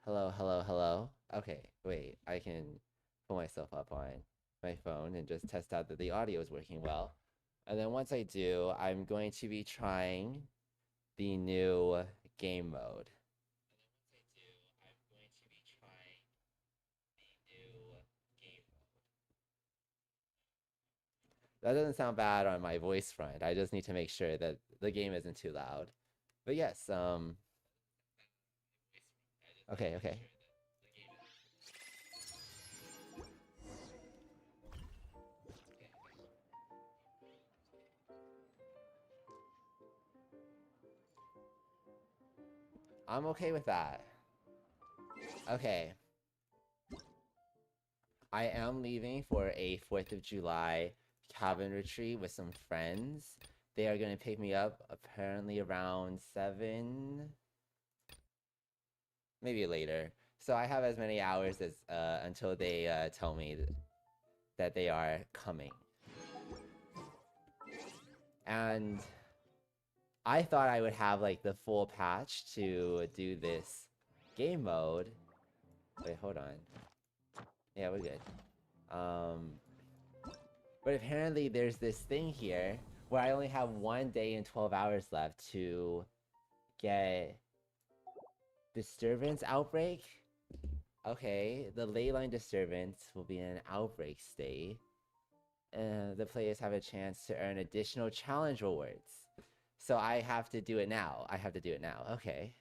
Hello, hello, hello. Okay, wait, I can pull myself up on my phone and just test out that the audio is working well. And then once I do, I'm going to be trying the new game mode. That doesn't sound bad on my voice front. I just need to make sure that the game isn't too loud. But yes, okay, okay. I'm okay with that. Okay. I am leaving for a 4th of July cabin retreat with some friends. They are going to pick me up apparently around 7, maybe later. So I have as many hours as until they tell me that they are coming. And I thought I would have like the full patch to do this game mode. Wait, hold on. Yeah, we're good. Um, but apparently there's this thing here where I only have 1 day and 12 hours left to get disturbance outbreak. Okay, the leyline disturbance will be in an outbreak state. And the players have a chance to earn additional challenge rewards. So I have to do it now. I have to do it now. Okay.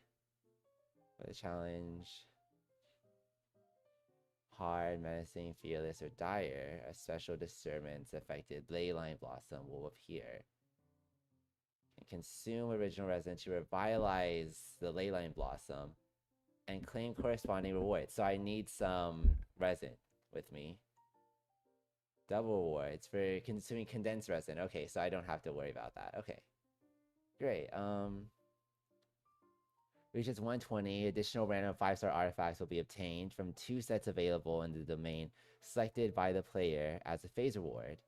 For the challenge. Hard, menacing, fearless, or dire, a special disturbance affected leyline blossom will appear. And consume original resin to revitalize the leyline blossom and claim corresponding rewards. So I need some resin with me. Double rewards for consuming condensed resin. Okay, so I don't have to worry about that. Okay. Great. Reaches 120. Additional random 5-star artifacts will be obtained from 2 sets available in the domain selected by the player as a phase reward.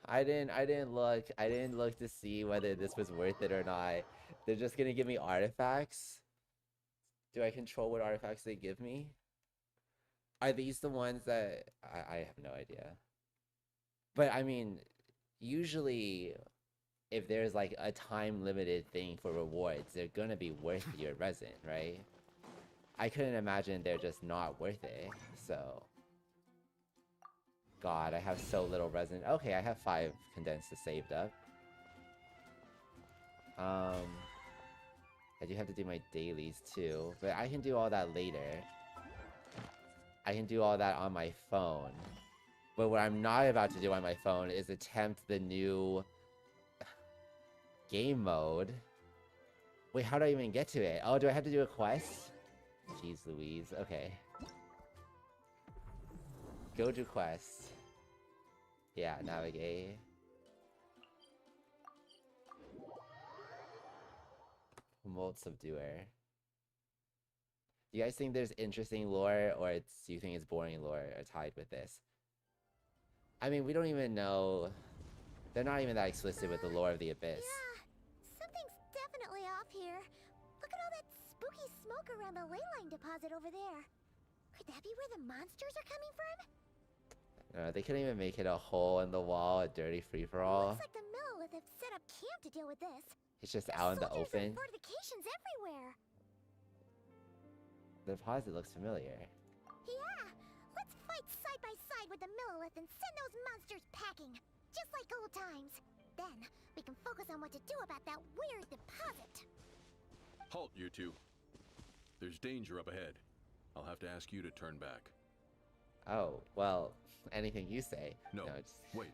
I didn't look to see whether this was worth it or not. They're just gonna give me artifacts. Do I control what artifacts they give me? Are these the ones that I have no idea. But I mean, usually if there's like a time limited thing for rewards, they're gonna be worth your resin, right? I couldn't imagine they're just not worth it. So God, I have so little resin. Okay, I have 5 condensed saved up. I do have to do my dailies too, but I can do all that later. I can do all that on my phone. But what I'm not about to do on my phone is attempt the new game mode. Wait, how do I even get to it? Oh, do I have to do a quest? Jeez Louise, okay. Go to quest. Yeah, navigate. Mold Subduer. Do you guys think there's interesting lore, or do you think it's boring lore tied with this? I mean, we don't even know. They're not even that explicit with the lore of the Abyss. Yeah, something's definitely off here. Look at all that spooky smoke around the leyline deposit over there. Could that be where the monsters are coming from? They couldn't even make it a hole in the wall, a dirty free-for-all. Looks like the Millelith have set up camp to deal with this. It's just There's out in the soldiers open. and fortifications everywhere. The deposit looks familiar. Yeah, let's fight side by side with the Millelith and send those monsters packing. Just like old times. Then, we can focus on what to do about that weird deposit. Halt, you two. There's danger up ahead. I'll have to ask you to turn back. Oh, well, anything you say. No, It's... wait.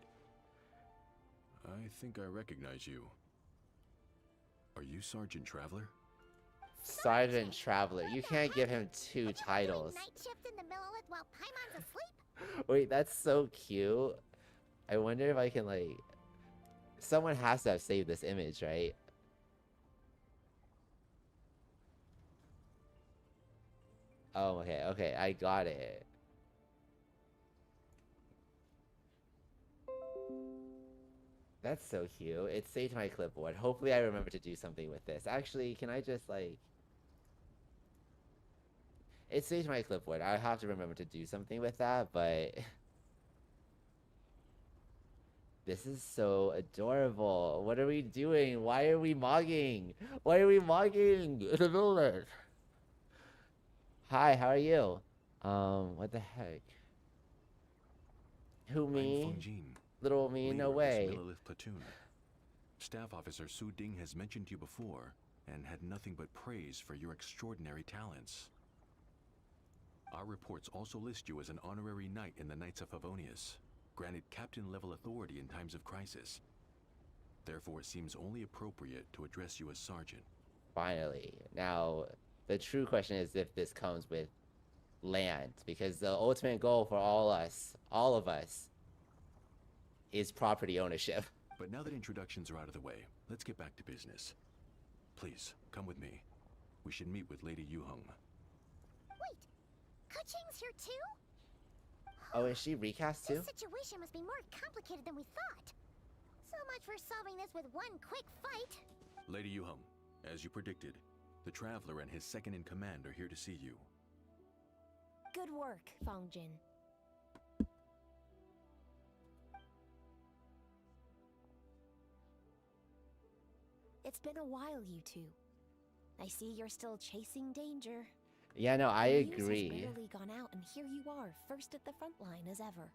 I think I recognize you. Are you Sergeant Traveler? Sergeant Traveler. You can't give him 2 titles. Night shift in the Millelith while Paimon's asleep? Wait, that's so cute. I wonder if I can, like... Someone has to have saved this image, right? Oh, okay, okay, I got it. That's so cute. It saved my clipboard. Hopefully I remember to do something with this. Actually, can I just like... It saved my clipboard. I have to remember to do something with that, but... This is so adorable. What are we doing? Why are we mogging? Why are we mogging in the middle of it? Hi, how are you? What the heck? Who, I'm me? Feng Jin, Little me? leader No of this way. Millelith platoon. Staff Officer Su Ding has mentioned you before and had nothing but praise for your extraordinary talents. Our reports also list you as an honorary knight in the Knights of Favonius, granted captain-level authority in times of crisis. Therefore, it seems only appropriate to address you as Sergeant. Finally. Now, the true question is if this comes with land, because the ultimate goal for all of us, is property ownership. But now that introductions are out of the way, let's get back to business. Please, come with me. We should meet with Lady Yuheng. Wait, Kuching's here too? Oh, is she recast too? This situation must be more complicated than we thought. So much for solving this with one quick fight. Lady Yuheng, as you predicted, the Traveler and his second-in-command are here to see you. Good work, Feng Jin. It's been a while, you two. I see you're still chasing danger. Yeah, no, I The news has agree. barely gone out, and here you are, first at the front line as ever.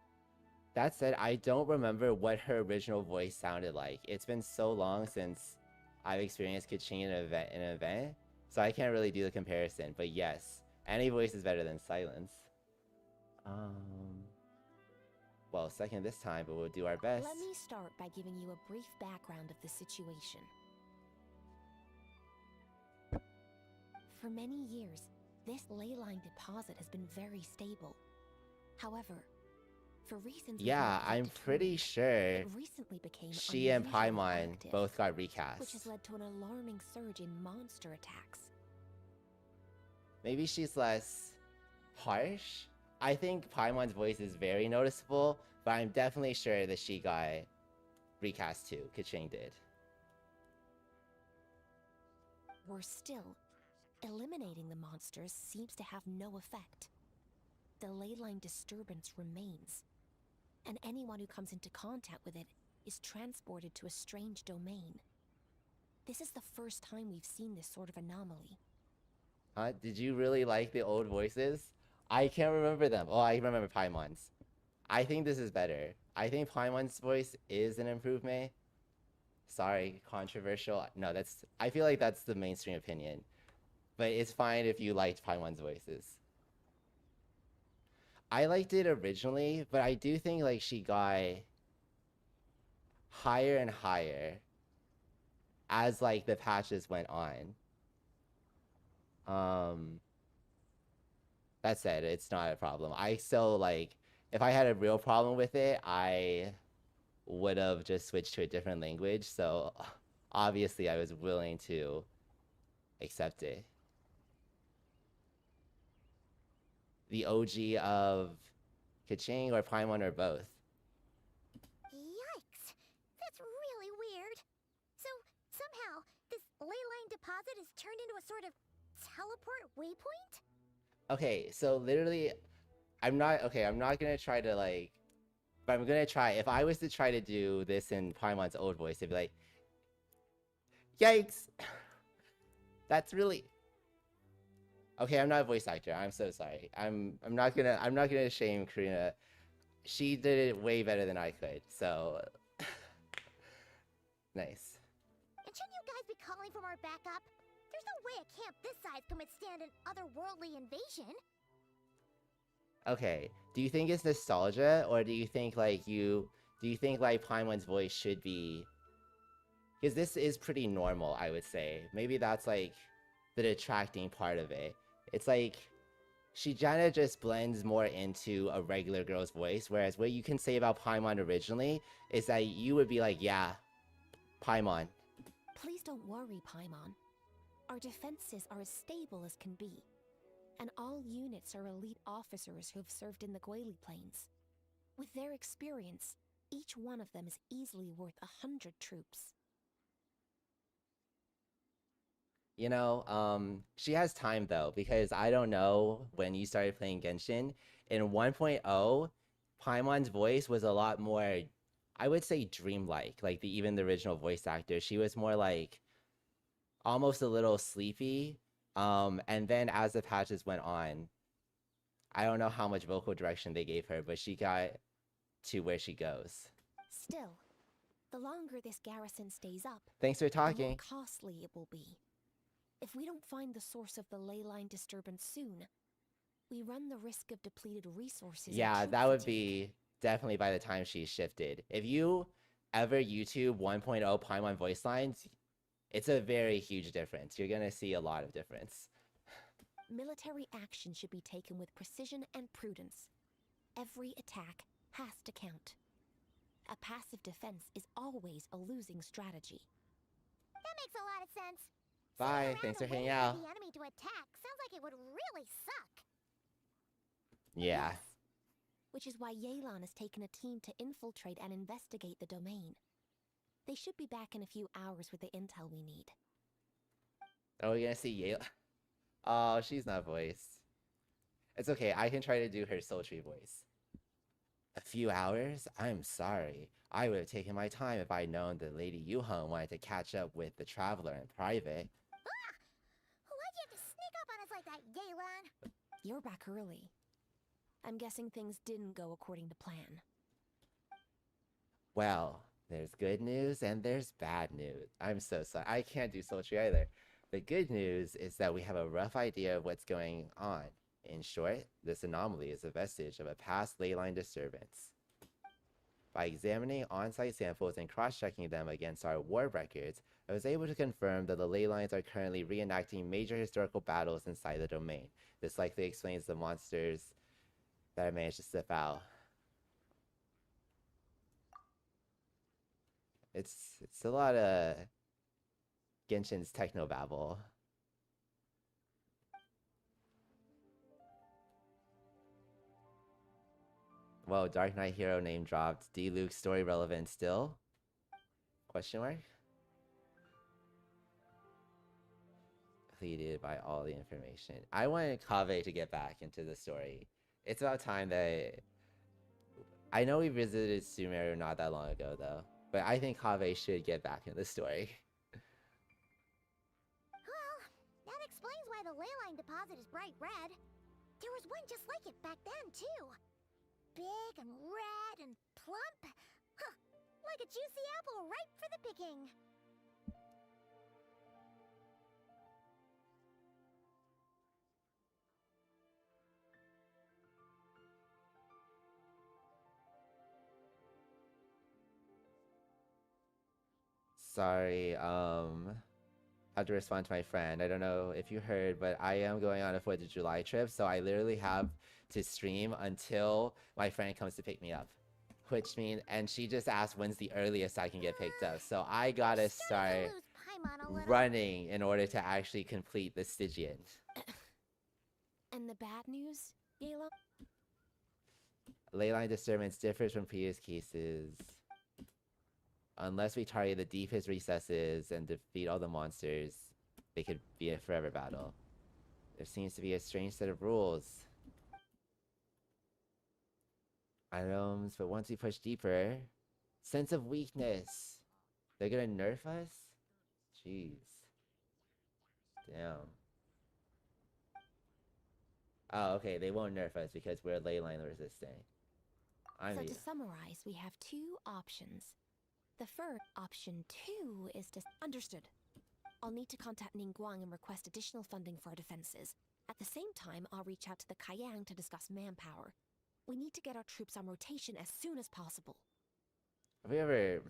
That said, I don't remember what her original voice sounded like. It's been so long since I've experienced Kaching in an event, so I can't really do the comparison. But yes, any voice is better than silence. Well, second this time, but we'll do our best. Let me start by giving you a brief background of the situation. For many years, this ley line deposit has been very stable. However, for reasons we Yeah, cannot yet I'm pretty determine, sure it recently became she and unusually Paimon active, both got which recast. has led to an alarming surge in monster attacks. Maybe she's less harsh? I think Paimon's voice is very noticeable, but I'm definitely sure that she got recast too. Kaching did. Worse still, eliminating the monsters seems to have no effect. The ley line disturbance remains, and anyone who comes into contact with it is transported to a strange domain. This is the first time we've seen this sort of anomaly. Huh? Did you really like the old voices? I can't remember them. Oh, I remember Paimon's. I think this is better. I think Paimon's voice is an improvement. Sorry, controversial. No, I feel like that's the mainstream opinion. But it's fine if you liked Paimon's voices. I liked it originally, but I do think like she got higher and higher as like the patches went on. That said, it's not a problem. I still like, if I had a real problem with it, I would have just switched to a different language. So obviously I was willing to accept it. The OG of Kaching or Paimon or both. Yikes! That's really weird. So, somehow, this ley line deposit is turned into a sort of teleport waypoint? Okay, so literally, I'm not gonna try to like, but I'm gonna try. If I was to try to do this in Paimon's old voice, it'd be like, yikes! That's really... Okay, I'm not a voice actor. I'm so sorry. I'm not gonna shame Karina. She did it way better than I could. So nice. And shouldn't you guys be calling for more backup? There's no way a camp this size can withstand an otherworldly invasion. Okay, do you think it's nostalgia, or do you think like Paimon's voice should be? Because this is pretty normal, I would say. Maybe that's like the detracting part of it. It's like she kinda just blends more into a regular girl's voice, whereas what you can say about Paimon originally is that you would be like, yeah, Paimon. Please don't worry, Paimon. Our defenses are as stable as can be, and all units are elite officers who have served in the Guili Plains. With their experience, each one of them is easily worth 100 troops. You know, she has time though, because I don't know when you started playing Genshin. In 1.0, Paimon's voice was a lot more, I would say, dreamlike. Like even the original voice actor, she was more like almost a little sleepy. And then as the patches went on, I don't know how much vocal direction they gave her, but she got to where she goes. Still, the longer this garrison stays up, Thanks for the more talking. costly it will be. If we don't find the source of the ley line disturbance soon, we run the risk of depleted resources. Yeah, and troop that would fatigue. be definitely by the time she's shifted. If you ever YouTube 1.0 Paimon voice lines, it's a very huge difference. You're gonna see a lot of difference. Military action should be taken with precision and prudence. Every attack has to count. A passive defense is always a losing strategy. That makes a lot of sense. Bye, Sitting thanks around for and hanging waiting out. for the enemy to attack sounds like it would really suck. Yeah. Yes. Which is why Yelan has taken a team to infiltrate and investigate the domain. They should be back in a few hours with the intel we need. Oh, we're gonna see Yale. Oh, she's not voiced. It's okay, I can try to do her sultry voice. A few hours? I'm sorry. I would have taken my time if I'd known that Lady Yuheng wanted to catch up with the Traveler in private. Why'd you have to sneak up on us like that, Yelan? You're back early. I'm guessing things didn't go according to plan. Well, there's good news and there's bad news. I'm so sorry. I can't do sultry either. The good news is that we have a rough idea of what's going on. In short, this anomaly is a vestige of a past ley line disturbance. By examining on-site samples and cross-checking them against our war records, I was able to confirm that the ley lines are currently reenacting major historical battles inside the domain. This likely explains the monsters that I managed to slip out. It's a lot of Genshin's technobabble. Whoa, Dark Knight hero name dropped. D. Luke's story relevant still? Question mark? Pleaded by all the information. I wanted Kaveh to get back into the story. It's about time that... I know we visited Sumeru not that long ago, though. But I think Kaveh should get back in the story. Well, that explains why the ley line deposit is bright red. There was one just like it back then, too. Big and red and plump. Huh, like a juicy apple ripe for the picking. Sorry, have to respond to my friend. I don't know if you heard, but I am going on a 4th of July trip, so I literally have to stream until my friend comes to pick me up. Which means, and she just asked when's the earliest I can get picked up, so I gotta start Lose Paimon a little. running in order to actually complete the Stygian. And the bad news, Yelan? Leyline disturbance differs from previous cases. Unless we target the deepest recesses and defeat all the monsters, they could be a forever battle. There seems to be a strange set of rules. Items, but once we push deeper... Sense of weakness! They're gonna nerf us? Jeez. Damn. Oh, okay, they won't nerf us because we're leyline resistant. So to summarize, we have two options. The first option 2 is to... Understood. I'll need to contact Ningguang and request additional funding for our defenses. At the same time, I'll reach out to the Kaiyang to discuss manpower. We need to get our troops on rotation as soon as possible. Have we ever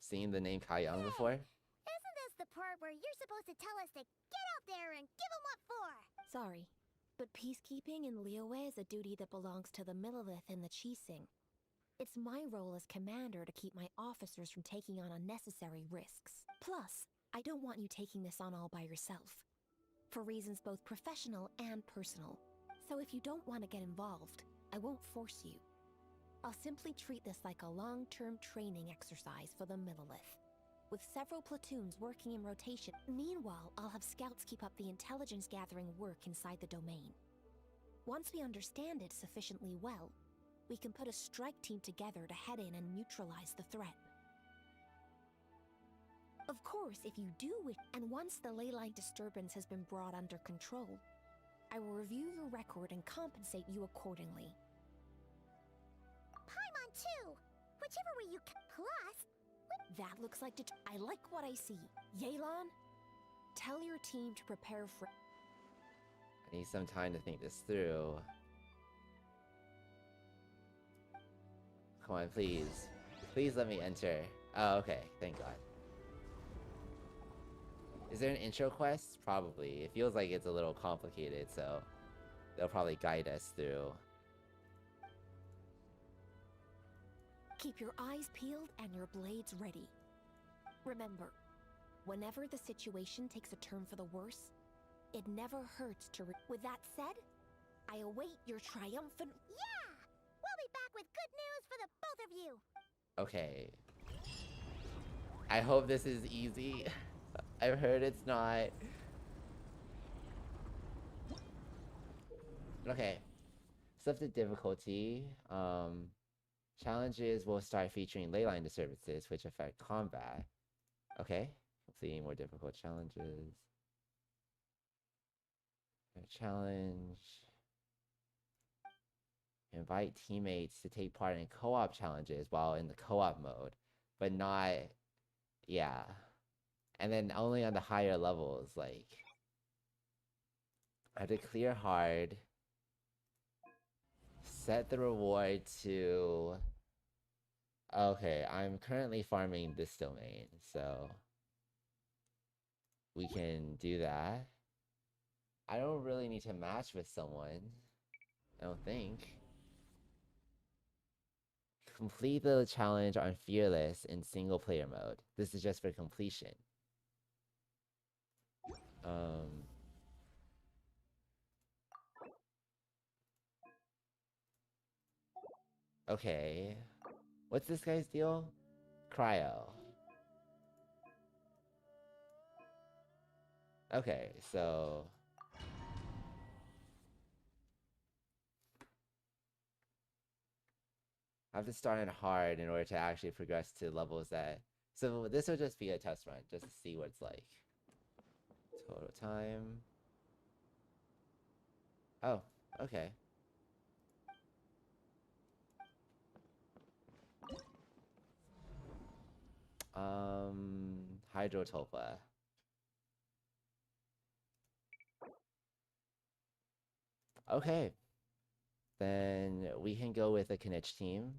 seen the name Kaiyang before? Isn't this the part where you're supposed to tell us to get out there and give them what for? Sorry, but peacekeeping in Liyue is a duty that belongs to the Millelith and the Qixing. It's my role as commander to keep my officers from taking on unnecessary risks. Plus, I don't want you taking this on all by yourself. For reasons both professional and personal. So if you don't want to get involved, I won't force you. I'll simply treat this like a long-term training exercise for the Millilith, with several platoons working in rotation. Meanwhile, I'll have scouts keep up the intelligence-gathering work inside the domain. Once we understand it sufficiently well, we can put a strike team together to head in and neutralize the threat. Of course, if you do wish, and once the leyline disturbance has been brought under control, I will review your record and compensate you accordingly. Paimon too! Whichever way you plus... That looks like I like what I see. Yelan, tell your team to prepare for... I need some time to think this through. Come on, please. Please let me enter. Oh, okay. Thank God. Is there an intro quest? Probably. It feels like it's a little complicated, so they'll probably guide us through. Keep your eyes peeled and your blades ready. Remember, whenever the situation takes a turn for the worse, it never hurts to With that said, I await your triumphant... Yeah! We'll be back with good news for the both of you! Okay. I hope this is easy. I've heard it's not. Okay. Stuff the difficulty. Challenges will start featuring leyline disturbances, which affect combat. Okay. Completing more difficult challenges. Challenge. Invite teammates to take part in co-op challenges while in the co-op mode, but not, yeah. And then only on the higher levels, like, I have to clear hard, set the reward to, okay, I'm currently farming this domain, so we can do that. I don't really need to match with someone, I don't think. Complete the challenge on Fearless in single player mode. This is just for completion. Okay. What's this guy's deal? Cryo. Okay, so... I have to start in hard in order to actually progress to levels that... So this will just be a test run, just to see what it's like. Total time. Oh, okay. Hydrotulpa. Okay. Then we can go with a Kinich team.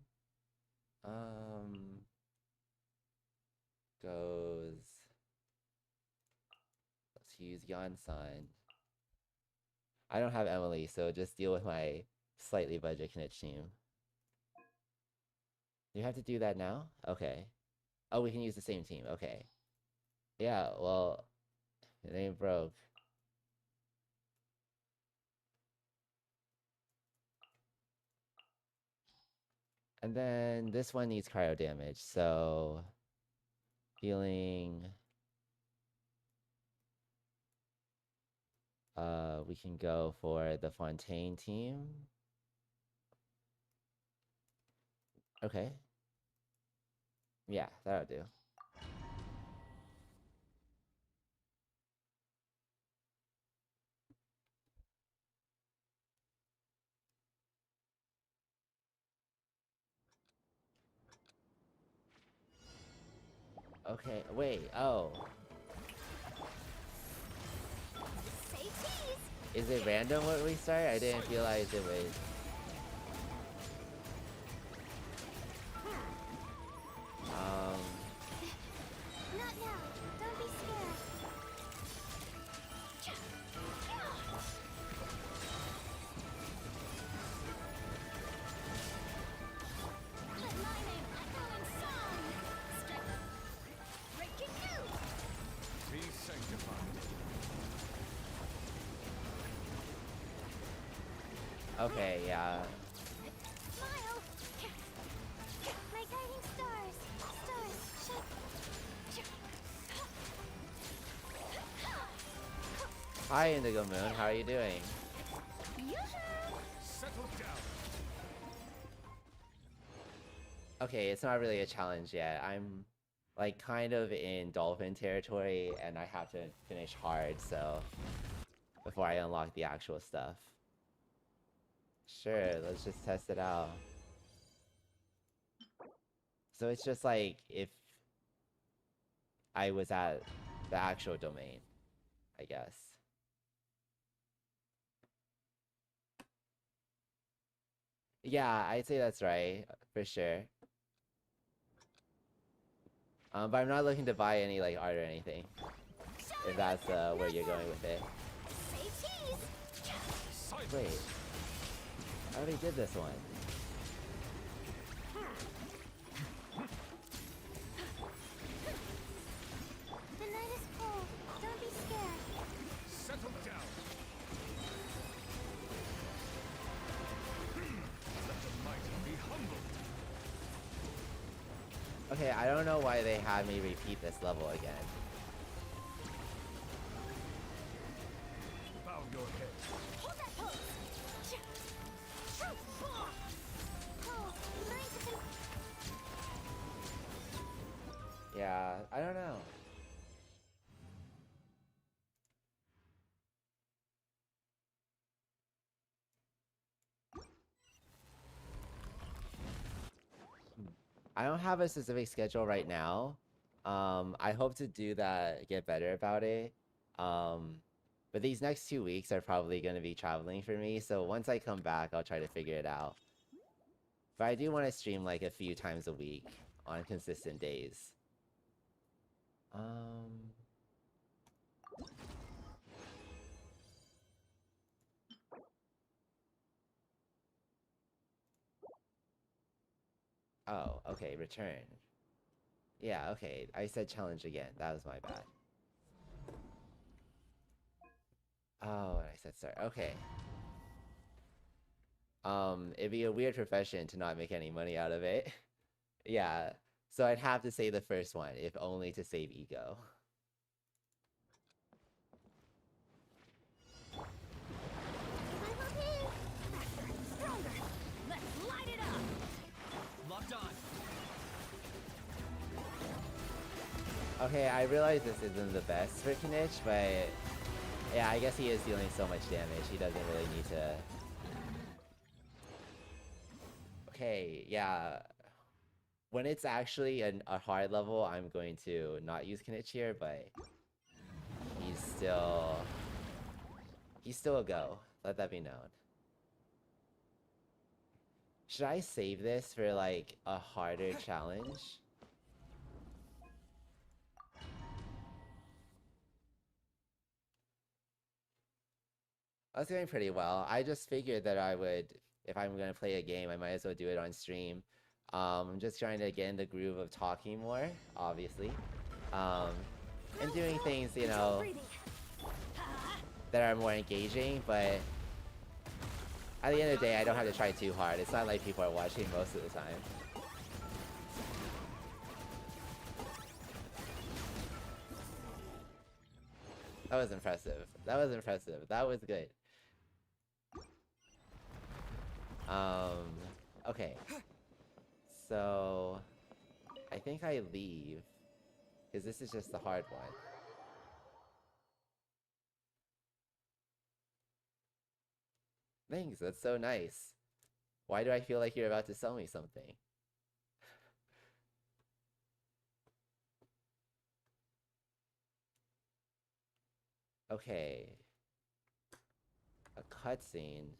Goes... Let's use Yan-san. I don't have Emily, so just deal with my slightly budget Kinich team. You have to do that now? Okay. Oh, we can use the same team. Okay. Yeah, well, it ain't broke. And then this one needs cryo damage, so... Healing... we can go for the Fontaine team. Okay. Yeah, that'll do. Okay, wait, oh. Say cheese! Is it random what we start? I didn't realize it was. Not now. Don't be scared. Let my name echo in song. Strike. Breaking news. Be sanctified. Okay, yeah. Smile. Hi, Indigo Moon. How are you doing? Settle down. Okay, it's not really a challenge yet. I'm like kind of in dolphin territory and I have to finish hard, so before I unlock the actual stuff. Sure, let's just test it out. So it's just like if I was at the actual domain, I guess. Yeah, I'd say that's right, for sure. But I'm not looking to buy any like art or anything. If that's where you're going with it. Say cheese. Wait. I already did this one. The night is cold. Don't be scared. Settle down. Let the mighty be humbled. Okay, I don't know why they had me repeat this level again. Bow your head. Hold that pose. Oh, learning to Yeah, I don't know. I don't have a specific schedule right now. I hope to do that, get better about it. But these next 2 weeks are probably going to be traveling for me, so once I come back, I'll try to figure it out. But I do want to stream like a few times a week on consistent days. Oh, okay, return. Yeah, okay, I said challenge again. That was my bad. Oh, and I said start. Okay. It'd be a weird profession to not make any money out of it. Yeah, so I'd have to say the first one, if only to save ego. stronger. Let's light it up. Locked on. Okay, I realize this isn't the best for Kinich, but yeah, I guess he is dealing so much damage, he doesn't really need to... Okay, yeah. When it's actually a hard level, I'm going to not use Kinich here, but he's still a go. Let that be known. Should I save this for like a harder challenge? I was doing pretty well. I just figured that I would, if I'm gonna play a game, I might as well do it on stream. I'm just trying to get in the groove of talking more, obviously. And doing things, you know, that are more engaging, but at the end of the day, I don't have to try too hard. It's not like people are watching most of the time. That was impressive. That was impressive. That was good. Okay. So, I think I leave, because this is just the hard one. Thanks, that's so nice. Why do I feel like you're about to sell me something? Okay. A cutscene.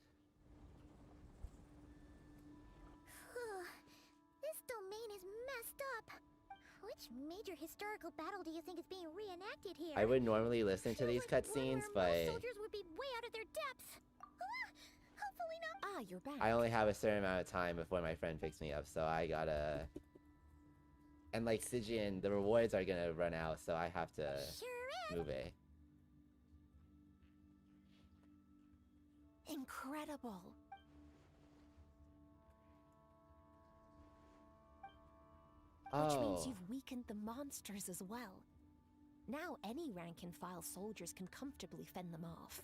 This domain is messed up. Which major historical battle do you think is being reenacted here? I would normally listen to these Feels like one cutscenes, where most but soldiers would be way out of their depths. Hopefully not. Ah, you're back. I only have a certain amount of time before my friend picks me up, so I gotta... And like Stygian, the rewards are gonna run out, so I have to Sure is. move it. Incredible. Which means Oh, you've weakened the monsters as well. Now any rank-and-file soldiers can comfortably fend them off.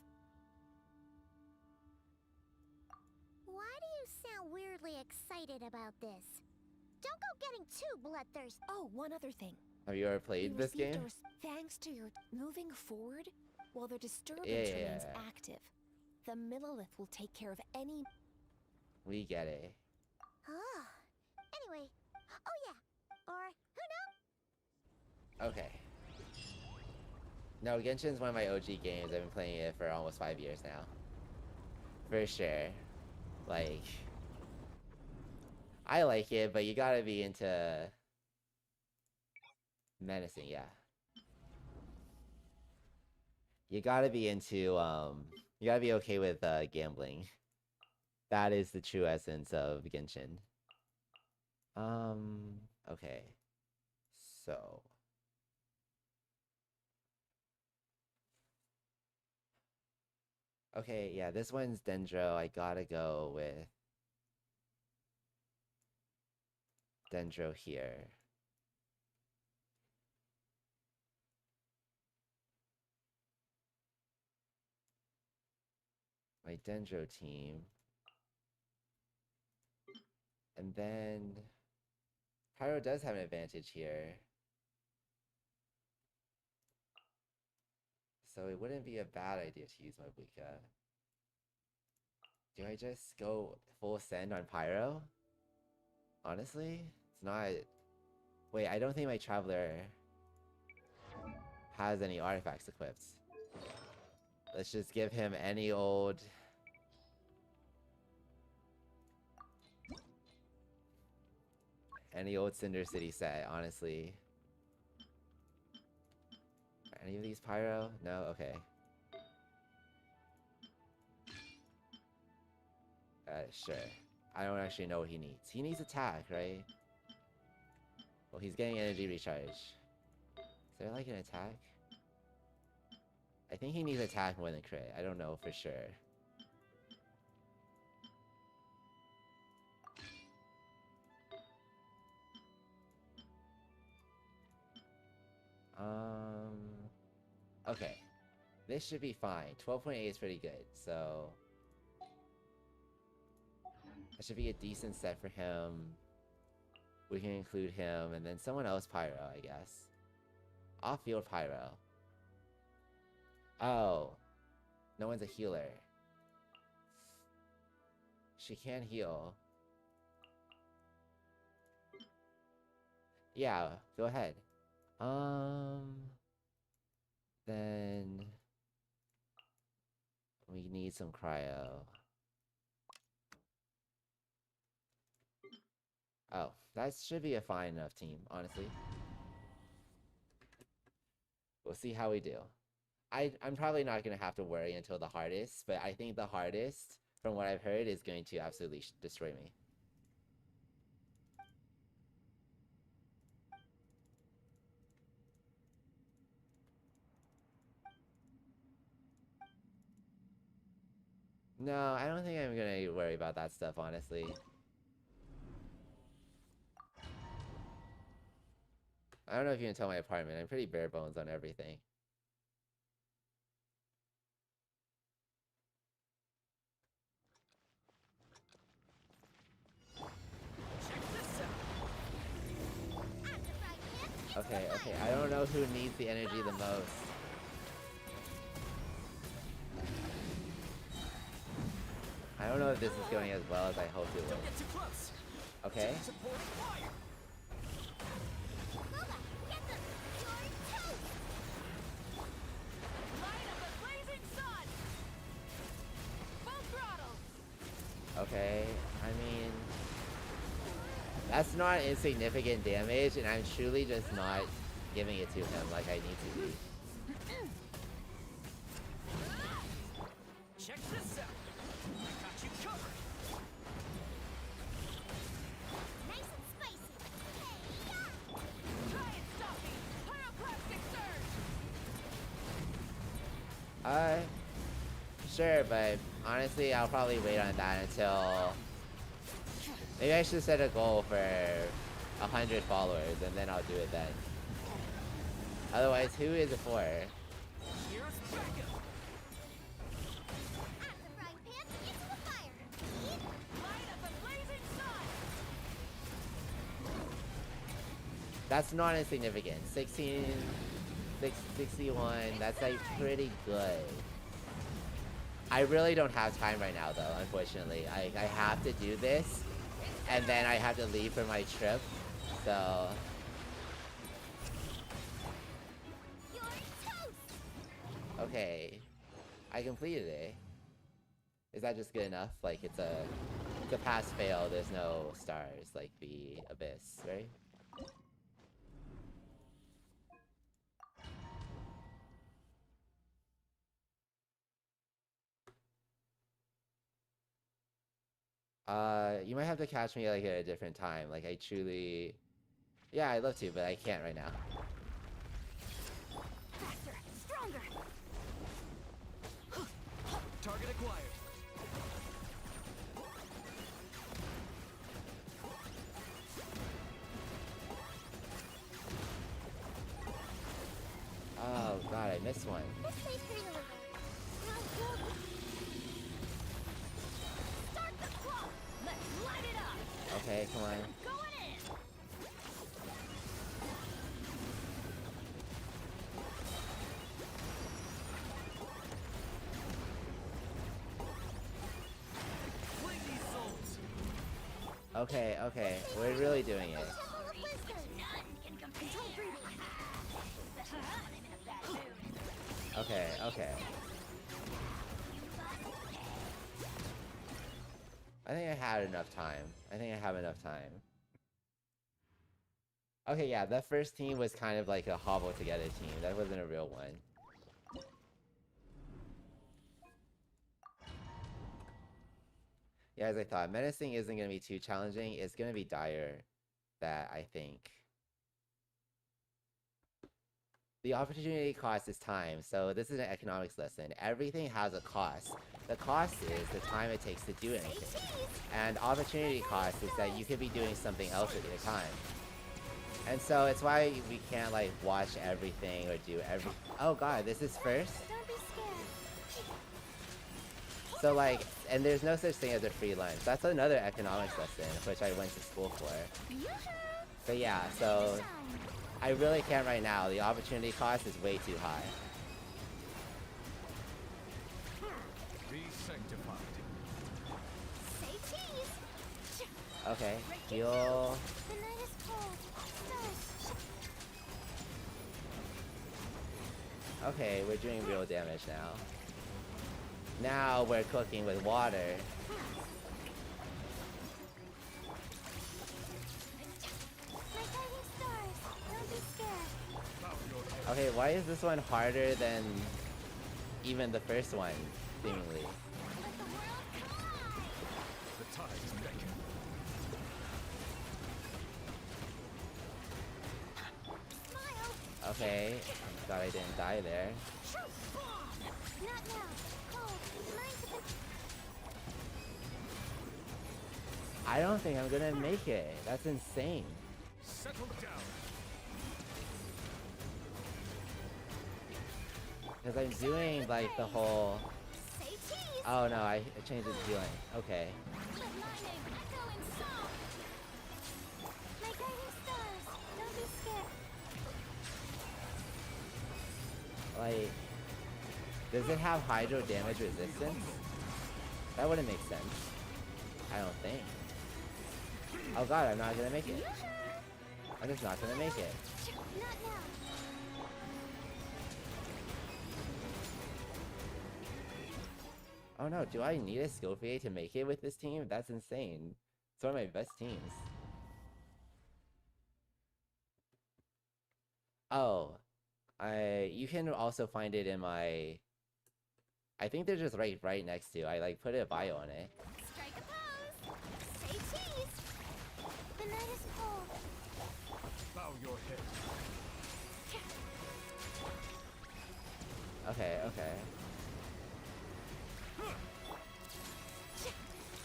Why do you sound weirdly excited about this? Don't go getting too bloodthirsty. Oh, one other thing. Have you ever You played this received game? thanks to your moving forward, while the disturbance Yeah. remains active, the Millilith will take care of any... We get it. Oh. Anyway, oh yeah. Or who knows? Okay. No, Genshin's one of my OG games. I've been playing it for almost 5 years now. For sure. Like, I like it, but you gotta be into menacing, yeah. You gotta be into, you gotta be okay with gambling. That is the true essence of Genshin. Okay. So. Okay, yeah, this one's Dendro. I gotta go with Dendro here. My Dendro team. And then Pyro does have an advantage here. So it wouldn't be a bad idea to use my Buka. Do I just go full send on Pyro? Honestly, it's not... Wait, I don't think my Traveler has any artifacts equipped. Let's just give him any old... Any old Cinder City set, honestly. Are any of these Pyro? No? Okay. Sure. I don't actually know what he needs. He needs attack, right? Well, he's getting energy recharge. Is there like an attack? I think he needs attack more than crit. I don't know for sure. Okay. This should be fine. 12.8 is pretty good, so... That should be a decent set for him. We can include him, and then someone else Pyro, I guess. Off-field Pyro. Oh. No one's a healer. She can heal. Yeah, go ahead. Then... We need some cryo. Oh, that should be a fine enough team, honestly. We'll see how we do. I'm probably not going to have to worry until the hardest, but I think the hardest, from what I've heard, is going to absolutely destroy me. No, I don't think I'm going to worry about that stuff, honestly. I don't know if you can tell my apartment. I'm pretty bare bones on everything. Okay, I don't know who needs the energy the most. I don't know if this is going as well as I hoped it would. Okay. Okay, I mean... That's not insignificant damage, and I'm truly just not giving it to him like I need to be. Check this out. I got you covered. Nice and spicy. Try and stop me. Pyroclastic surge. Sure, but honestly, I'll probably wait on that until... Maybe I should set a goal for 100 followers, and then I'll do it then. Otherwise, who is it for? Here's backup. Out of the frying pan into the fire. Eat. Light up a blazing sun. That's not insignificant. 61, that's like pretty good. I really don't have time right now though, unfortunately. I have to do this, and then I have to leave for my trip, so... You're toast. Okay. I completed it. Is that just good enough? Like, it's a pass-fail, there's no stars, like the Abyss, right? You might have to catch me, like, at a different time. Like, I truly... Yeah, I'd love to, but I can't right now. Faster, stronger. Target acquired. Oh, God, I missed one. This may feel a little. Now go. Start the clock. Let's light it up. Okay, come on. Going in. Fling these souls. Okay, okay, we're really doing it. Temple of Wisdom. None can compare. Control breathing. Okay, okay. I think I had enough time. I think I have enough time. Okay, yeah, that first team was kind of like a hobble together team. That wasn't a real one. Yeah, as I thought, menacing isn't going to be too challenging. It's going to be dire that I think. The opportunity cost is time, so this is an economics lesson. Everything has a cost. The cost is the time it takes to do anything. And opportunity cost is that you could be doing something else with your time. And so it's why we can't like watch everything or do every— Oh god, this is first? Don't be scared. So like, and there's no such thing as a free lunch. That's another economics lesson, which I went to school for. So yeah, so I really can't right now. The opportunity cost is way too high. Be sanctified. Say cheese. Okay, heal. The night is cold. Stars. Okay, we're doing real damage now. Now we're cooking with water. My guiding stars. Don't be scared. Bow your head. Okay, why is this one harder than even the first one, seemingly? Let the world collide. The tides beckon. Smile. Okay, thought I didn't die there. Truth bomb. Not now. Cold. Mine's a bit. I don't think I'm gonna make it. That's insane. Settle down. Because I'm doing like the whole... Say cheese. Oh no, I changed it to healing. Okay. Let my name echo in song. My guiding stars. Don't be scared. Like... Does it have hydro damage resistance? That wouldn't make sense. I don't think. Oh god, I'm not gonna make it. I'm just not gonna make it. Not now. Oh no, do I need a Scofier to make it with this team? That's insane. It's one of my best teams. Oh. You can also find it in my... I think they're just right next to. I like put a bio on it. Strike a pose. Say cheese. The night is cold. Bow your head. Okay, okay.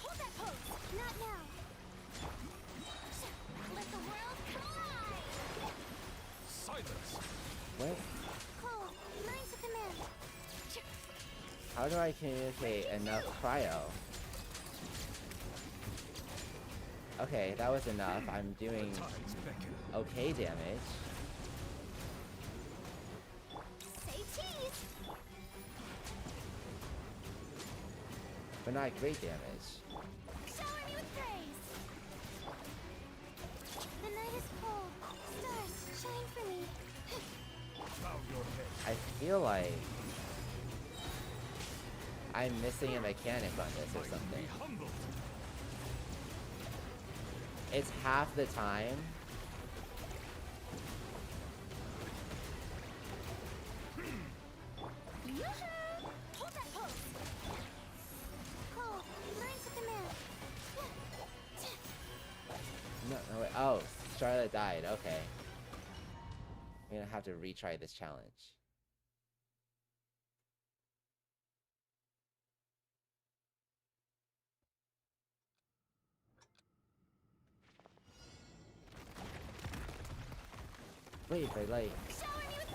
Hold that pose. Not now. Let the world collide. Silence. What? How do I communicate enough cryo? Okay, that was enough. I'm doing Tides beckon. okay damage. Say cheese! But not great damage. Shower me with praise! The night is cold. Stars, shine for me. Bow your head. I feel like I'm missing a mechanic on this or Be something. humbled. It's half the time. Yoo-hoo! Hold that pose! Cole, learn to command. No, wait. Oh, Charlotte died. Okay. I'm gonna have to retry this challenge. Wait, but like, Shower me with...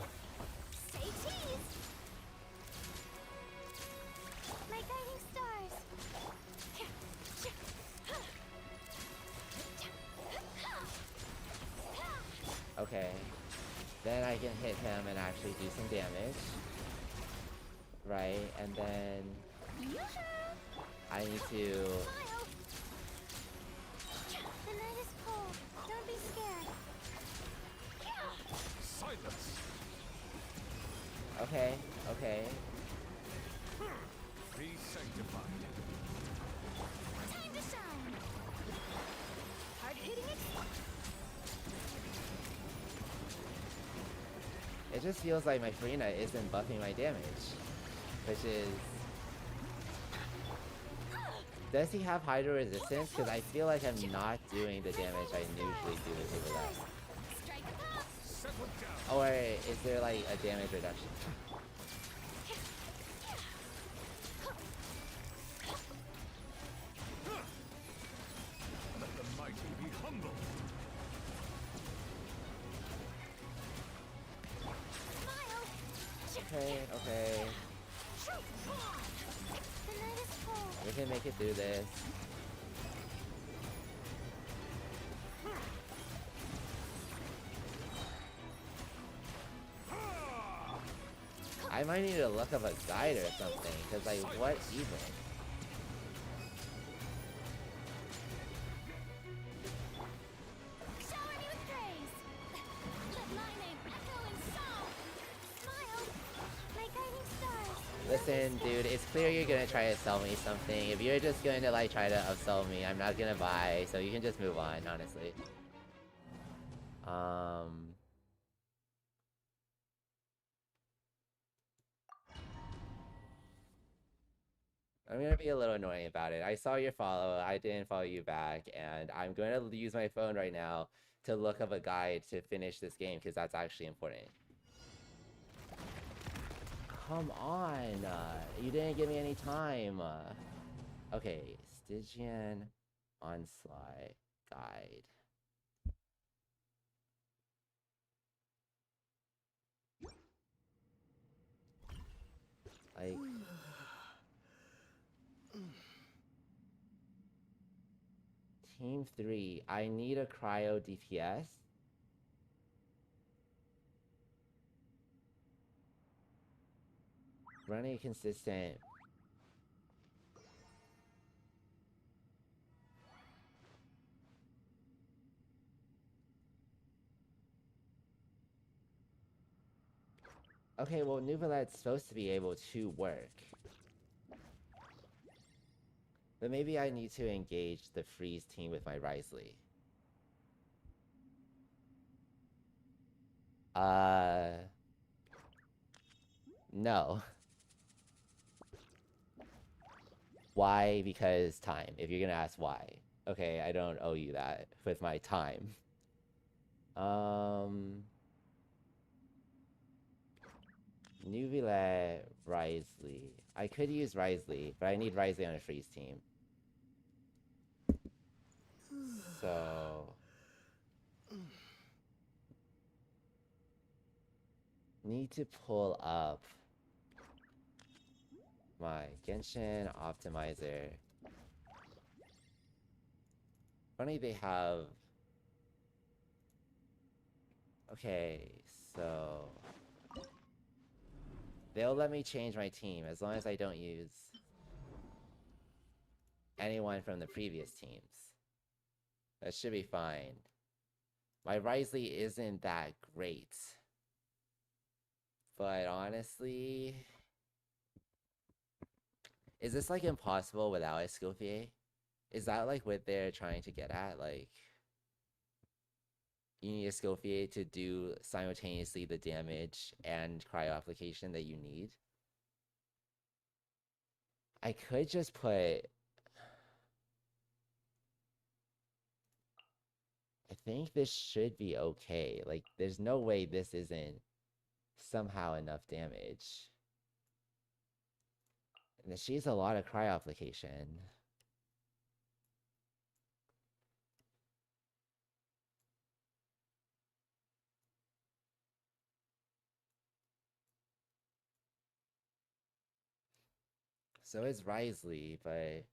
Say cheese! My guiding stars. okay. Then I can hit him and actually do some damage. Right, and then Yoo-hoo! I need to... Smile! The night is cold. Don't be scared. Silence. Okay, okay. Be sanctified. Time to shine. Hard hitting it. It just feels like my Farina isn't buffing my damage. Which is... Does he have Hydro Resistance? Because I feel like I'm not doing the damage I usually do with him. Strike a pop. Settle down. Or is there like a damage reduction? Let the mighty be humbled. Smile. Okay, okay. The night is cold. We can make it through this. I might need to look up a guide or something, because like, what even? Shower me with praise. Let my name echo in song. Smile. My guiding stars. Listen, dude, it's clear you're gonna try to sell me something. If you're just going to like try to upsell me, I'm not gonna buy, so you can just move on, honestly. I'm gonna be a little annoying about it. I saw your follow, I didn't follow you back, and I'm going to use my phone right now to look up a guide to finish this game, because that's actually important. Come on! You didn't give me any time! Okay, Stygian Onslaught Guide. Like... Team 3, I need a cryo DPS. Running consistent. Okay, well, Nuvalet's supposed to be able to work. But maybe I need to engage the Freeze team with my Risley. No. Why? Because time. If you're gonna ask why. Okay, I don't owe you that with my time. Nuvilet, Risley. I could use Risley, but I need Risley on a Freeze team. So... need to pull up my Genshin optimizer. Funny they have... Okay, so... They'll let me change my team as long as I don't use anyone from the previous teams. That should be fine. My Risley isn't that great. But honestly... Is this like impossible without Escoffier? Is that like what they're trying to get at? Like... You need Escoffier to do simultaneously the damage and cryo application that you need? I could just put... I think this should be okay. Like, there's no way this isn't somehow enough damage. And she's a lot of cryo application. So is Risley, but...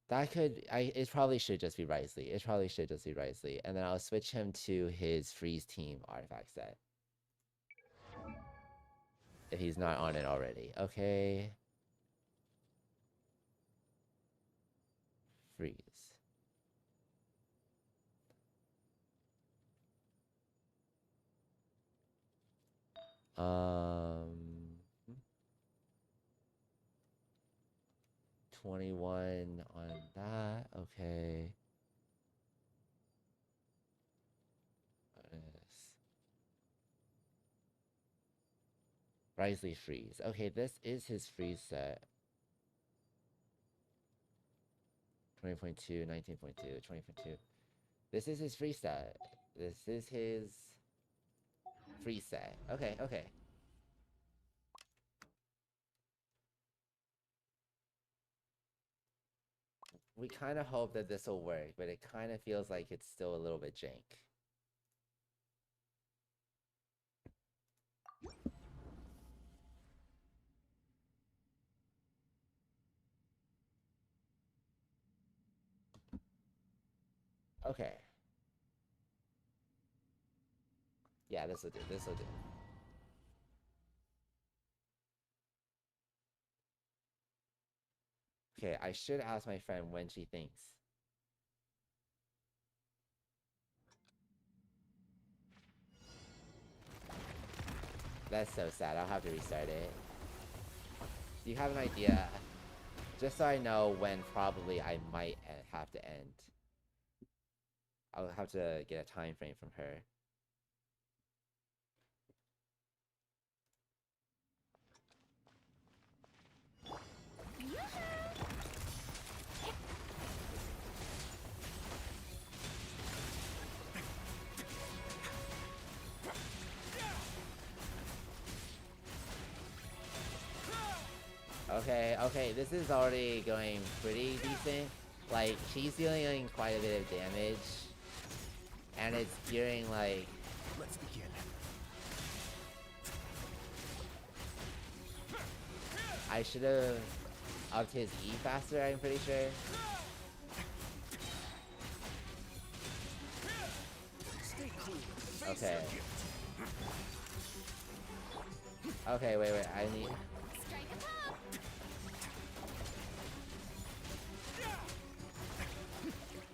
That could... It probably should just be Risley. It probably should just be Risley. And then I'll switch him to his Freeze Team artifact set. If he's not on it already. Okay. Freeze. 21 on that. Okay. Risley freeze. Okay, this is his freeze set. 20.2, 19.2, 20.2. This is his freeze set. This is his freeze set. Okay, okay. We kind of hope that this will work, but it kind of feels like it's still a little bit jank. Okay. Yeah, this will do. This will do. Okay, I should ask my friend when she thinks. That's so sad. I'll have to restart it. Do you have an idea? Just so I know when probably I might have to end. I'll have to get a time frame from her. Okay, okay, this is already going pretty decent. Like, she's dealing quite a bit of damage. And it's gearing like... Let's begin. I should have upped his E faster, I'm pretty sure. Stay cool. Face Okay. your gift. Okay, wait, I need...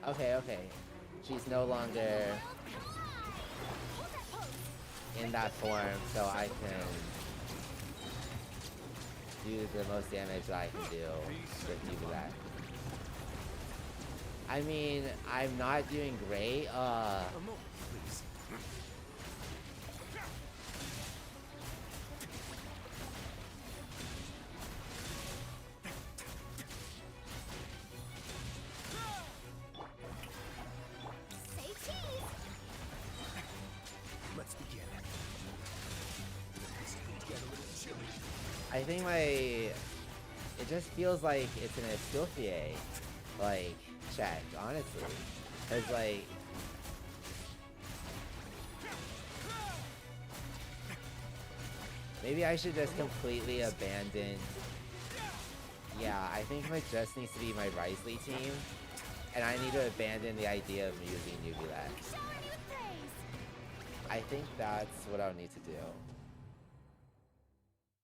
Okay, okay. She's no longer in that form, so I can do the most damage that I can do with you that. I mean, I'm not doing great. A moment, please. Say cheese! Let's begin. This could get a little chilly. I think it just feels like it's an Escoffier, like, check, honestly. It's like... Maybe I should just completely abandon. Yeah, I think it just needs to be my Risley team. And I need to abandon the idea of using Nubilet. I think that's what I'll need to do.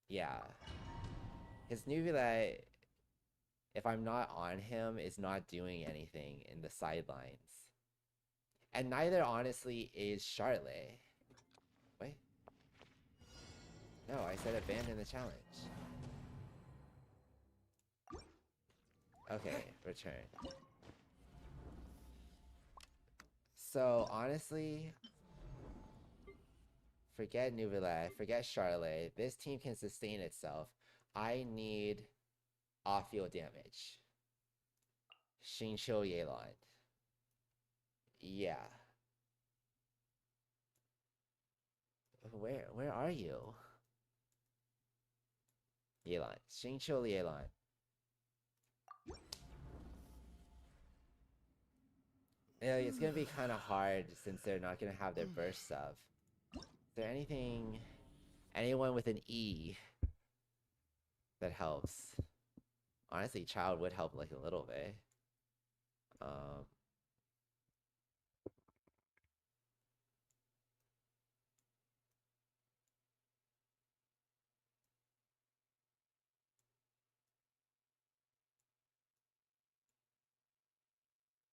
Yeah. His Nubilet, if I'm not on him, is not doing anything in the sidelines. And neither, honestly, is Charlotte. Wait. No, I said abandon the challenge. Okay, return. So, honestly, forget Nubilet, forget Charlotte. This team can sustain itself. I need off-field damage. Xingqiu Yelan. Yeah. Where are you? Yelan. Xingqiu Yelan. Yeah, it's gonna be kind of hard since they're not gonna have their burst stuff. Is there anyone with an E that helps? Honestly, Child would help like a little bit.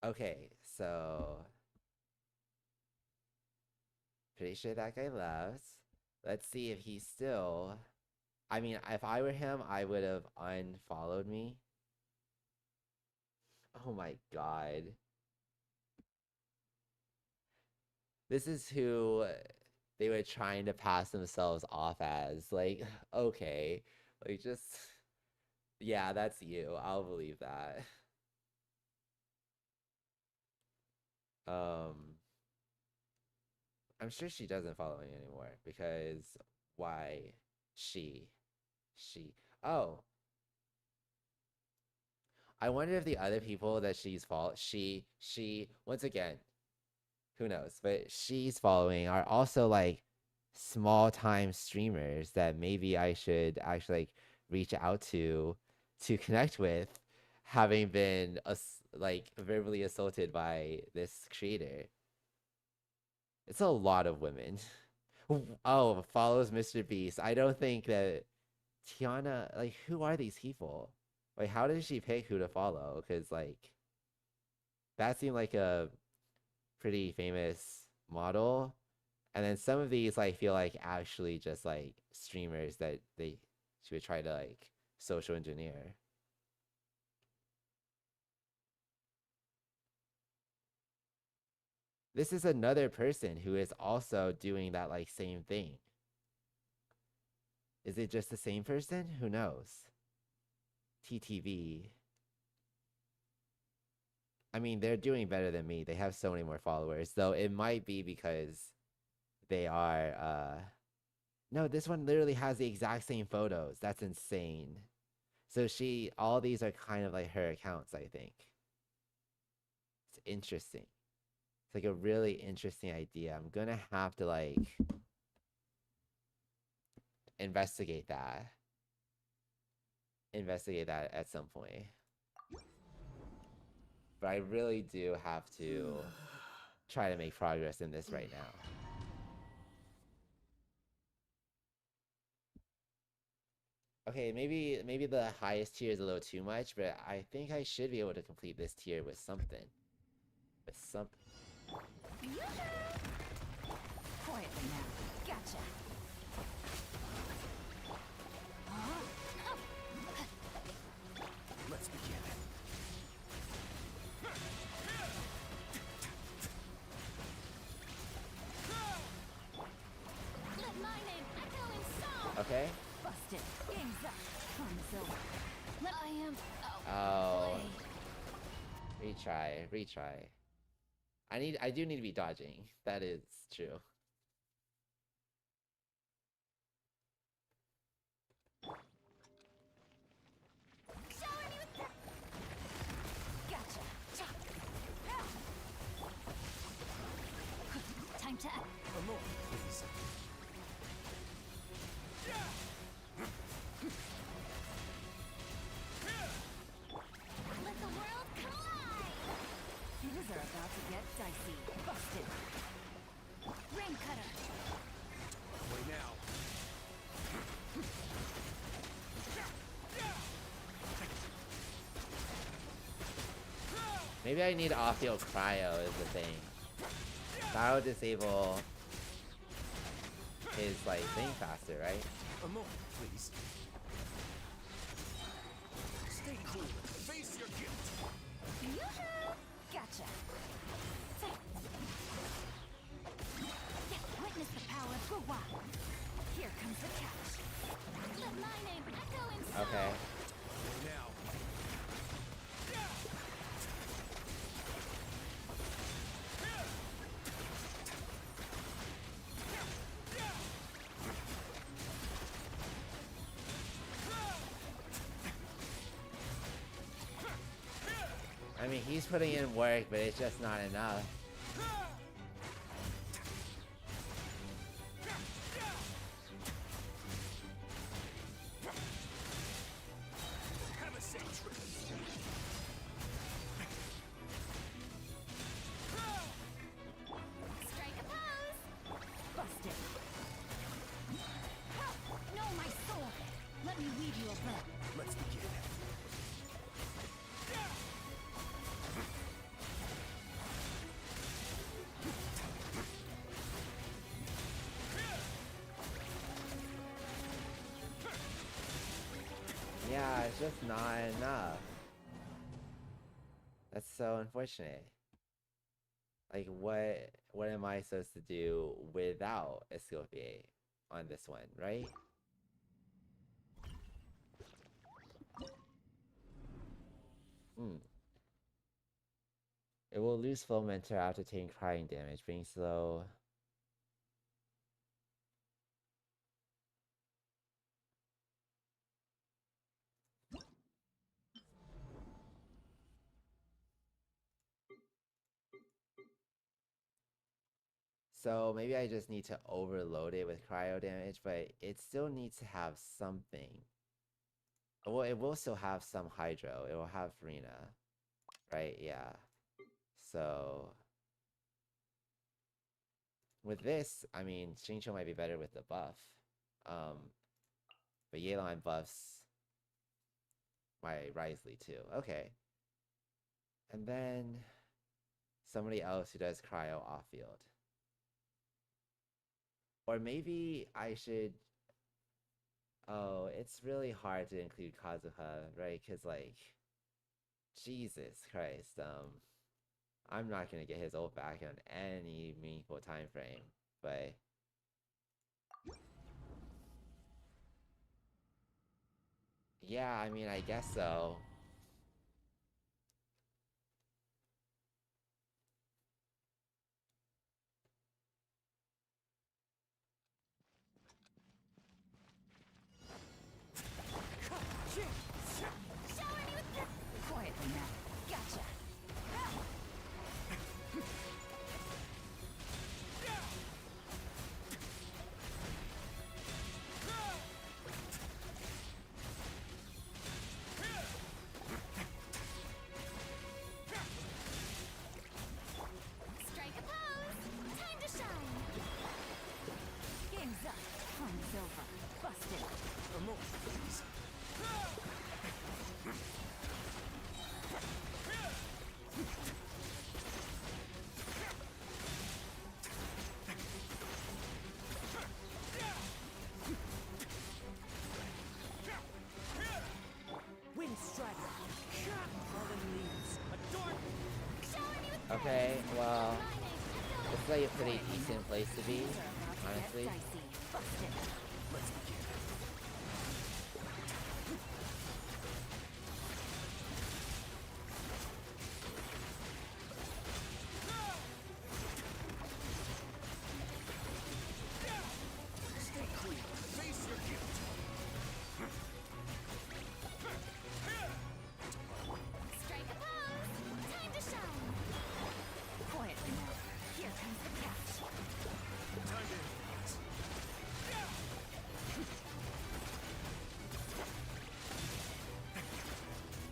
Okay, so pretty sure that guy left. Let's see if he's still. I mean, if I were him, I would have unfollowed me. Oh my god. This is who they were trying to pass themselves off as. Like, okay. Like, just. Yeah, that's you. I'll believe that. I'm sure she doesn't follow me anymore because why? She. Oh. I wonder if the other people that once again, who knows? But she's following are also like small time streamers that maybe I should actually like reach out to connect with, having been like verbally assaulted by this creator. It's a lot of women. Oh, follows Mr. Beast. I don't think that Tiana, like, who are these people? Like, how did she pick who to follow? Because, like, that seemed like a pretty famous model. And then some of these, like, feel like actually just, like, streamers that she would try to, like, social engineer. This is another person who is also doing that, like, same thing. Is it just the same person? Who knows? TTV. I mean, they're doing better than me. They have so many more followers. Though it might be because they are, No, this one literally has the exact same photos. That's insane. So all these are kind of like her accounts, I think. It's interesting. It's like a really interesting idea. I'm gonna have to like investigate that. Investigate that at some point. But I really do have to try to make progress in this right now. Okay, maybe the highest tier is a little too much, but I think I should be able to complete this tier with something. Quietly now. Gotcha. Let's begin. Let my name echo in song. Okay. Busted. Game's up. Time's over. I am. Oh. Play. Retry. I do need to be dodging. That is true. Gotcha. Time to act. Come on, please. Maybe I need off-field cryo is the thing. That'll disable his like thing faster, right? A moment, please. Stay cool. Face your guilt. Yoo-hoo! Gotcha. Witness the power of Gua. Here comes the catch. Let my name echo inside. Okay. Now. I mean, he's putting in work, but it's just not enough. Have a safe trip. Strike a pose. Busted. No, my sword. Let me weave you a web. Let's begin. Yeah, it's just not enough. That's so unfortunate. Like, what am I supposed to do without Escoffier on this one, right? It will lose Fomentor after taking crying damage, being slow. So maybe I just need to overload it with cryo damage, but it still needs to have something. Well, it will still have some Hydro. It will have Rena. Right, yeah. So with this, I mean, Xingqiu might be better with the buff. But Yelan buffs my Wriothesley too. Okay. And then somebody else who does cryo off field. Or maybe I should... Oh, it's really hard to include Kazuha, right? Because, like, Jesus Christ, I'm not gonna get his ult back on any meaningful time frame, but... Yeah, I mean, I guess so. Quietly now. Gotcha. Strike a pose. Time to shine. Game's up. Fun's over. Busted. A moment, please. Wind strider. Fallen leaves. Adorn. Showering you with Okay, well, my name echo. it's like a pretty decent place to be, Things are about to get honestly. dicey. Busted. Let's begin. Stay clear. Face your guilt. Strike a pose. Time to shine. Quietly now. Here comes the catch. Time to improvise.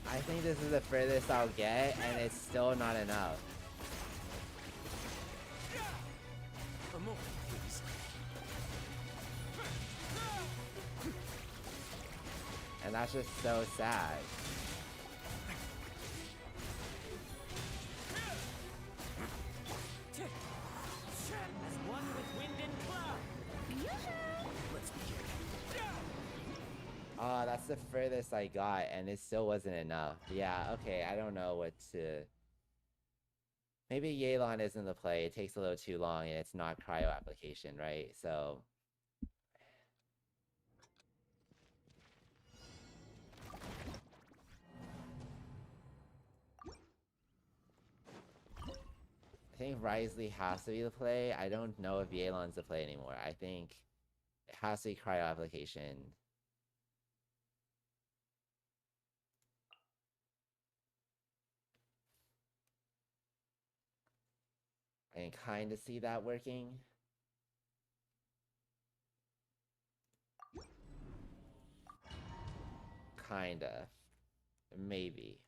I think this is the furthest I'll get, and it's still not enough. A moment, please. And that's just so sad. Oh, that's the furthest I got, and it still wasn't enough. Yeah, okay, I don't know what to... Maybe Yelan isn't the play, it takes a little too long, and it's not cryo application, right? So... I think Risley has to be the play. I don't know if Yelan's the play anymore. I think it has to be cryo application. I can kind of see that working. Kinda. Maybe.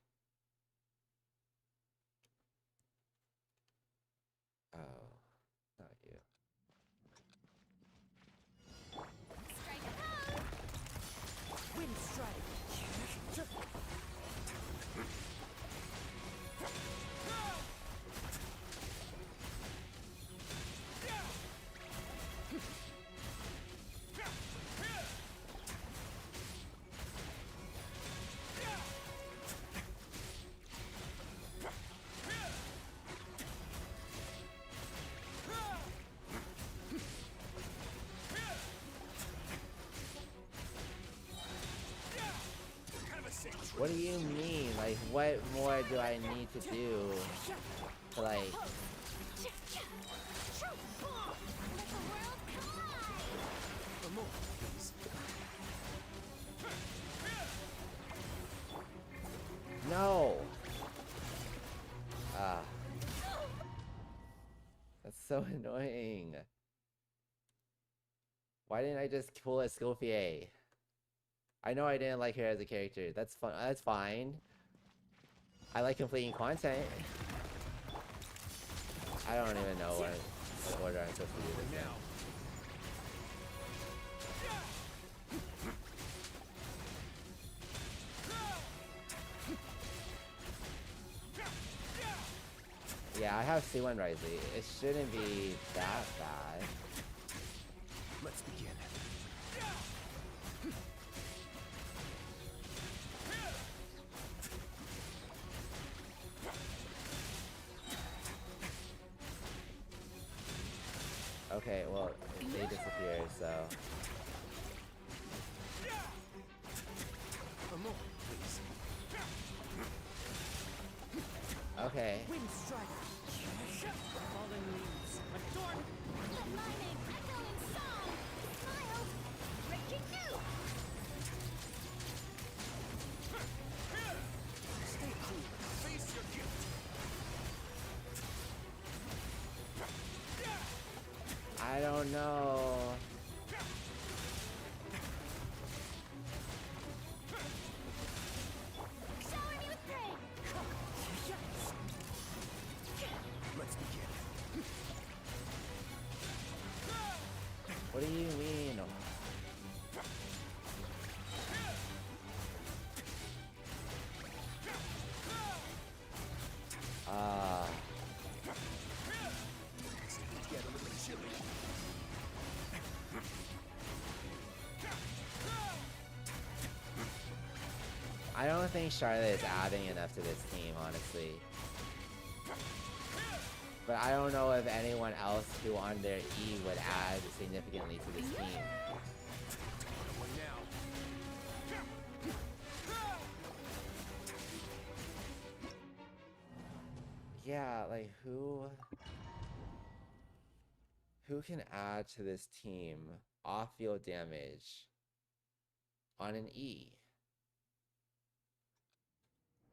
Oh, not you. Strike a pose! Wind strike. What do you mean? Like, what more do I need to do to, like... Let the world collide! For more, please. No! Ah. That's so annoying. Why didn't I just pull a Scofier? I know I didn't like her as a character. That's fun. That's fine. I like completing content. I don't even know what order I'm supposed to do this Now. in. Yeah, I have C1 Risley. It shouldn't be that bad. Let's begin. Okay, well, they disappeared, so... For more, please. Okay. Wind strike. Fallen leaves. Adorn. Let my name echo in song! Smile! Breaking new! Stay cool. Face your gift. I don't know. Shower me with praise! Let's begin. What do you mean? Ah. Get a little chilly. I don't think Charlotte is adding enough to this team, honestly. But I don't know if anyone else who on their E would add significantly to this team. One now. Yeah, like who can add to this team off-field damage on an E?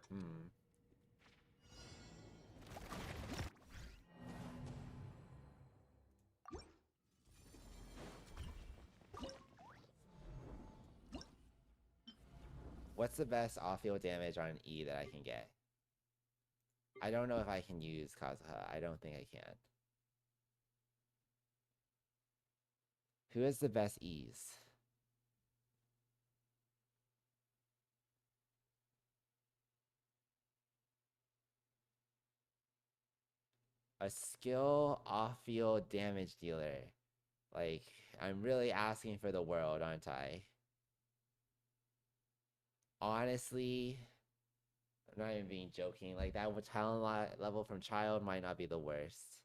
Hmm. What's the best off-field damage on an E that I can get? I don't know if I can use Kazuha. I don't think I can. Who has the best E's? A skill off-field damage dealer. Like, I'm really asking for the world, aren't I? honestly, I'm not even being joking. Like that talent level from child might not be the worst.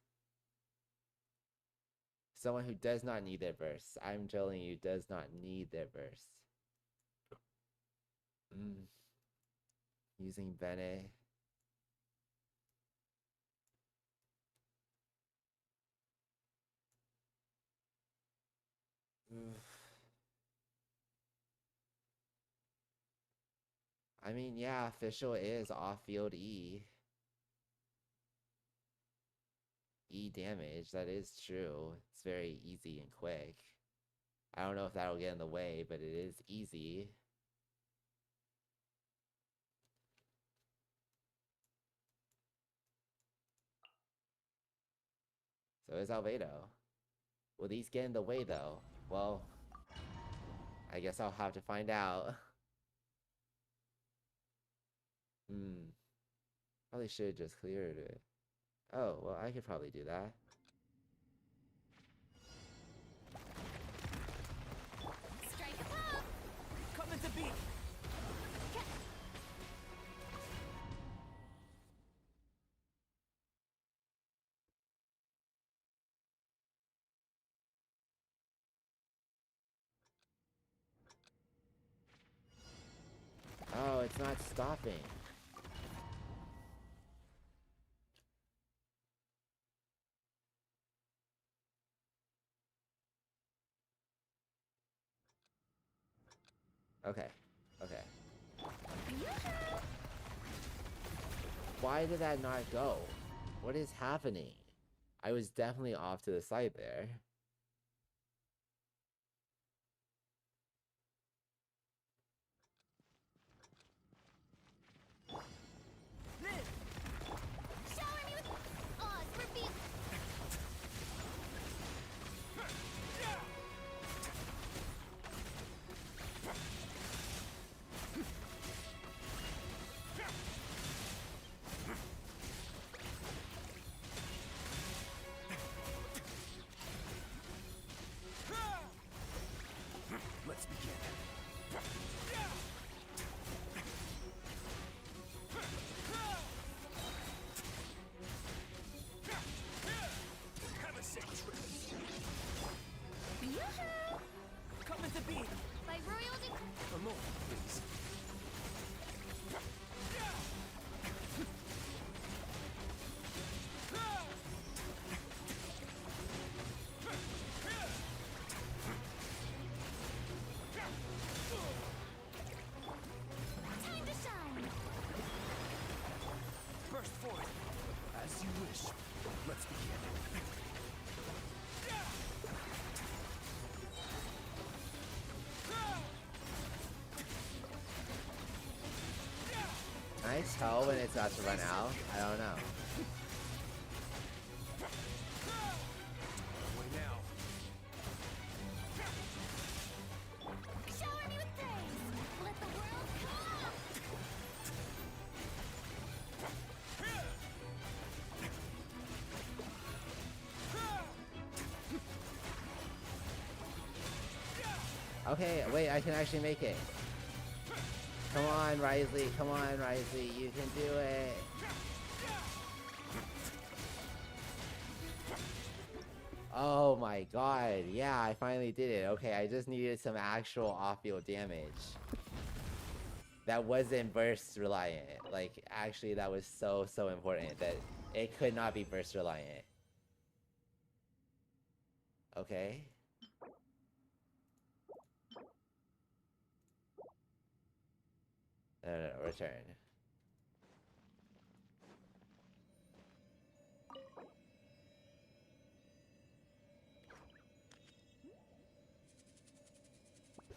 Someone who does not need their burst. I'm telling you, does not need their burst. Using Bene. I mean, yeah, official is off-field E. E damage, that is true. It's very easy and quick. I don't know if that'll get in the way, but it is easy. So is Albedo. Will these get in the way, though? Well, I guess I'll have to find out. Probably should have just cleared it. Oh, well, I could probably do that. Strike a pose! Coming to beat. Oh, it's not stopping. Okay. Okay. Why did that not go? What is happening? I was definitely off to the side there. Shower me with Oz for beat! Let's begin. Have a safe trip. Yoo-hoo! Coming to beat. By royalty... A moment, please. Time to shine! Burst forth. As you wish. Let's begin. Can I tell when it's about to run out? I don't know. Way now. Shower me with praise! Let the world come up! Okay, wait, I can actually make it. Come on, Risley. Come on, Risley. You can do it. Oh my god. Yeah, I finally did it. Okay, I just needed some actual off-field damage. That wasn't burst reliant. Like, actually, that was so important that it could not be burst reliant. Okay. No, return.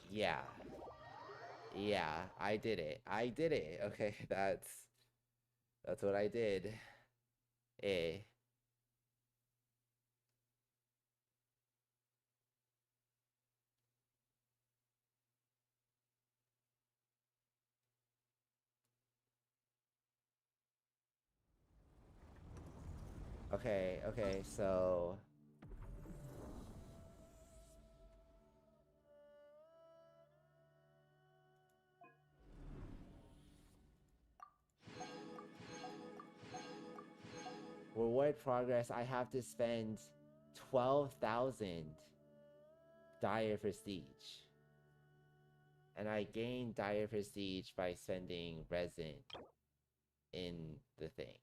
Yeah. Yeah, I did it. I did it. Okay, that's what I did. Eh. Okay, so reward progress, I have to spend 12,000 dire prestige. And I gain dire prestige by spending resin in the thing.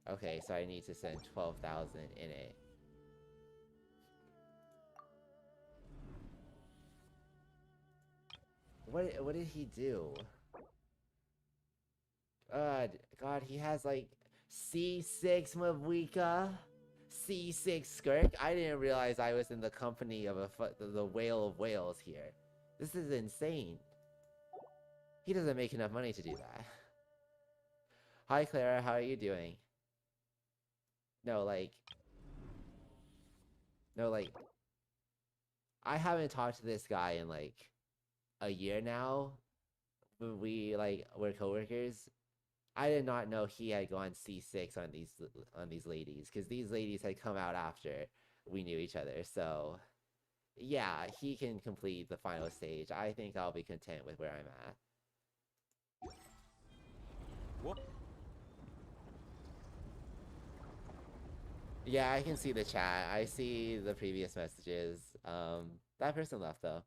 Okay, so I need to spend 12,000 in it. What did he do? God, he has like C6 Mavuika, C6 Skirk. I didn't realize I was in the company of the whale of whales here. This is insane. He doesn't make enough money to do that. Hi Clara, how are you doing? No, like, I haven't talked to this guy in like a year now. When we're coworkers. I did not know he had gone C6 on these ladies, because these ladies had come out after we knew each other. So yeah, he can complete the final stage. I think I'll be content with where I'm at. What? Yeah, I can see the chat. I see the previous messages. That person left though.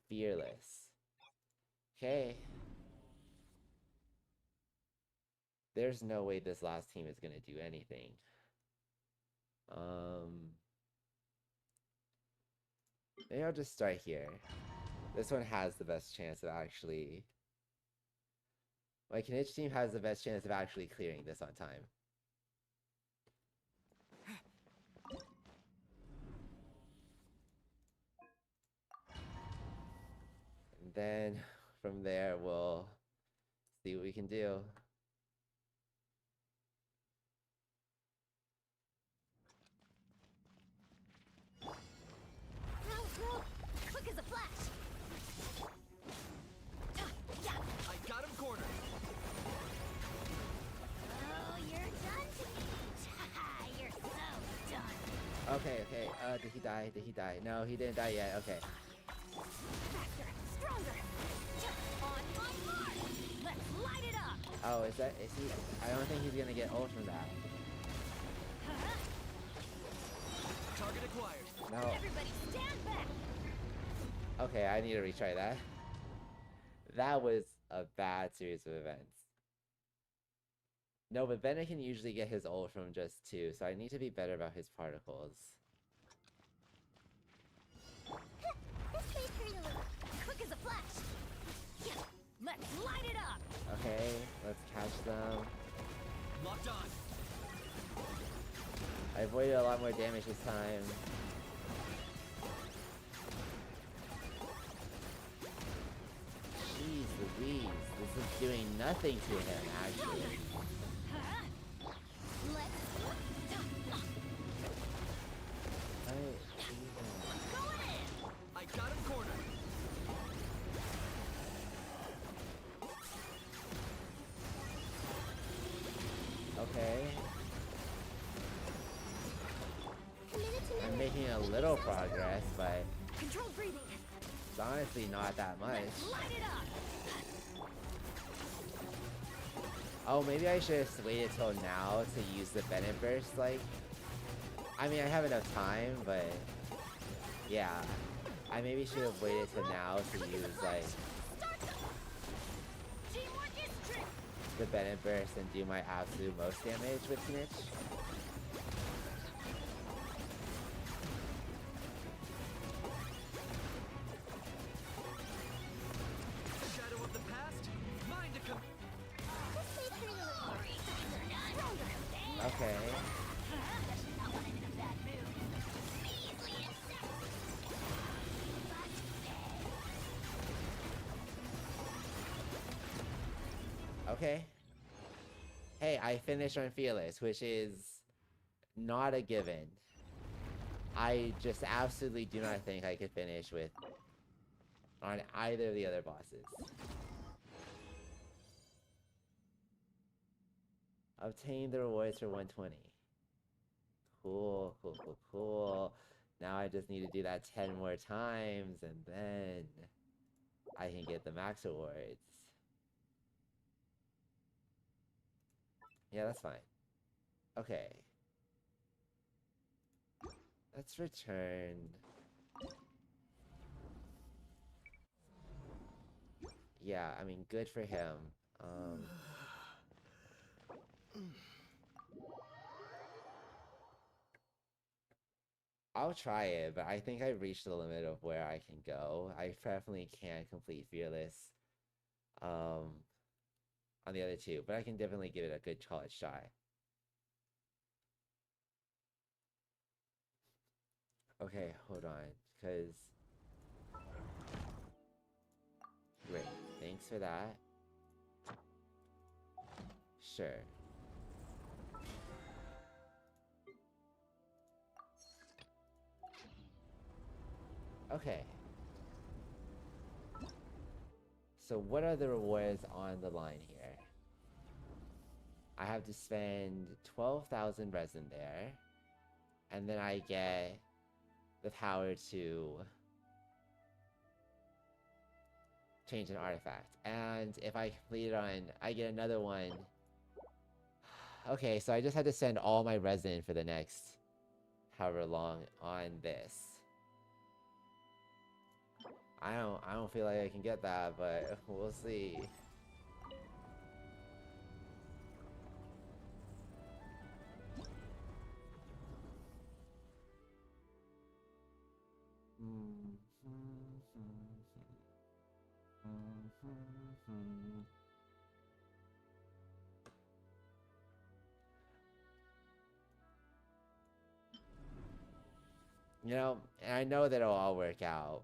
Fearless. Okay. There's no way this last team is gonna do anything. Maybe I'll just start here. This one has the best chance of actually... My Kinich team has the best chance of actually clearing this on time. And then from there, we'll see what we can do. Quick as a flash. I got him cornered. Oh, you're done to me. You're so done. Okay, did he die? Did he die? No, he didn't die yet. Okay. Faster, stronger. On my mark. Let's light it up. Oh, is he? I don't think he's gonna get ult from that. Target acquired. No. Everybody stand back. Okay, I need to retry that. That was a bad series of events. No, but Bennett can usually get his ult from just 2, so I need to be better about his particles. This way, pretty little. Quick as a flash. Yeah. Let's light it up. Okay, let's catch them. Locked on. I avoided a lot more damage this time. Jeez Louise, this is doing nothing to him, actually. Let's go in. I got him cornered. Okay, Committed to I'm memory. making a little progress, but Controlled breathing. it's honestly not that much. Light it up. Oh, maybe I should have waited till now to use the Bennett burst, like... I mean, I have enough time, but... Yeah. I maybe should have waited till now to use, like, Start them. Teamwork is trick. the Bennett burst and do my absolute most damage with Snitch. Shadow of the past. Mind to come. This way, pretty little. Okay. Okay. Hey, I finished on Fearless, which is not a given. I just absolutely do not think I could finish with on either of the other bosses. Obtain the rewards for 120. Cool. Now I just need to do that 10 more times, and then I can get the max rewards. Yeah, that's fine. Okay. Let's return. Yeah, I mean, good for him. I'll try it, but I think I've reached the limit of where I can go. I definitely can't complete Fearless on the other two, but I can definitely give it a good college try. Okay, hold on, because... Great, thanks for that. Sure. Okay. So what are the rewards on the line here? I have to spend 12,000 resin there, and then I get the power to change an artifact. And if I complete it on, I get another one. Okay, so I just had to send all my resin for the next however long on this. I don't feel like I can get that, but we'll see. You know, and I know that it'll all work out.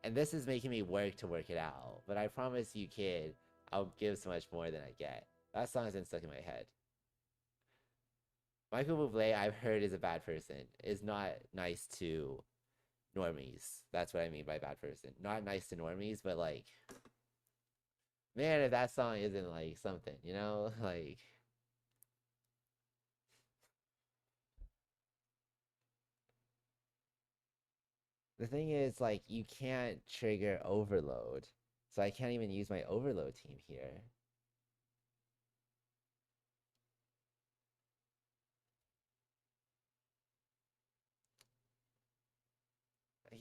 And this is making me work to work it out. But I promise you, kid, I'll give so much more than I get. That song's been stuck in my head. Michael Bublé, I've heard, is a bad person. Is not nice to normies. That's what I mean by bad person. Not nice to normies, but like... Man, if that song isn't like something, you know? Like... The thing is, like, you can't trigger overload. So I can't even use my overload team here.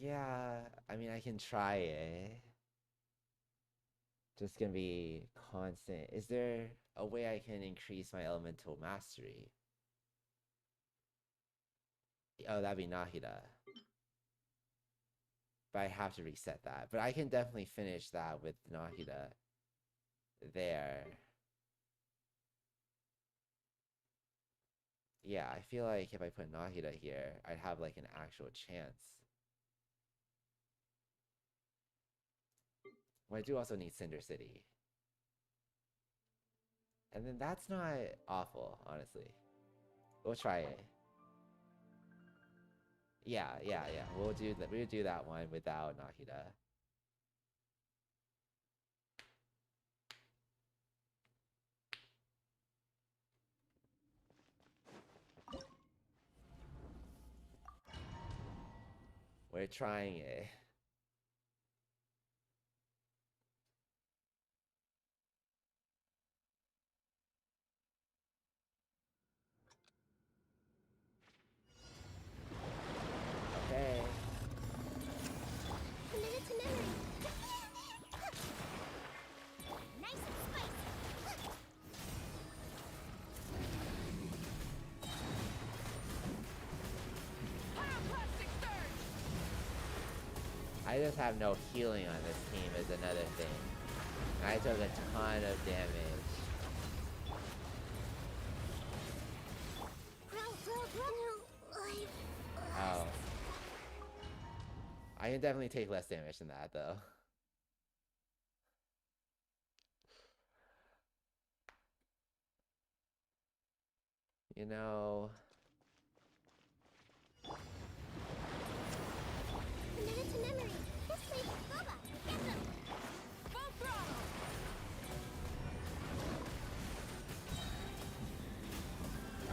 Yeah, I mean, I can try it. Just gonna be constant. Is there a way I can increase my elemental mastery? Oh, that'd be Nahida. But I have to reset that. But I can definitely finish that with Nahida there. Yeah, I feel like if I put Nahida here, I'd have like an actual chance. Well, I do also need Cinder City. And then that's not awful, honestly. We'll try it. Yeah. We'll do that. We'll do that one without Nahida. We're trying it. Okay. Committed to memory. Nice and spicy. Pyroclastic surge! I just have no healing on this team is another thing. I took a ton of damage. Oh. I can definitely take less damage than that, though. You know... Committed to memory. This way, Boba. Get them. Full throttle!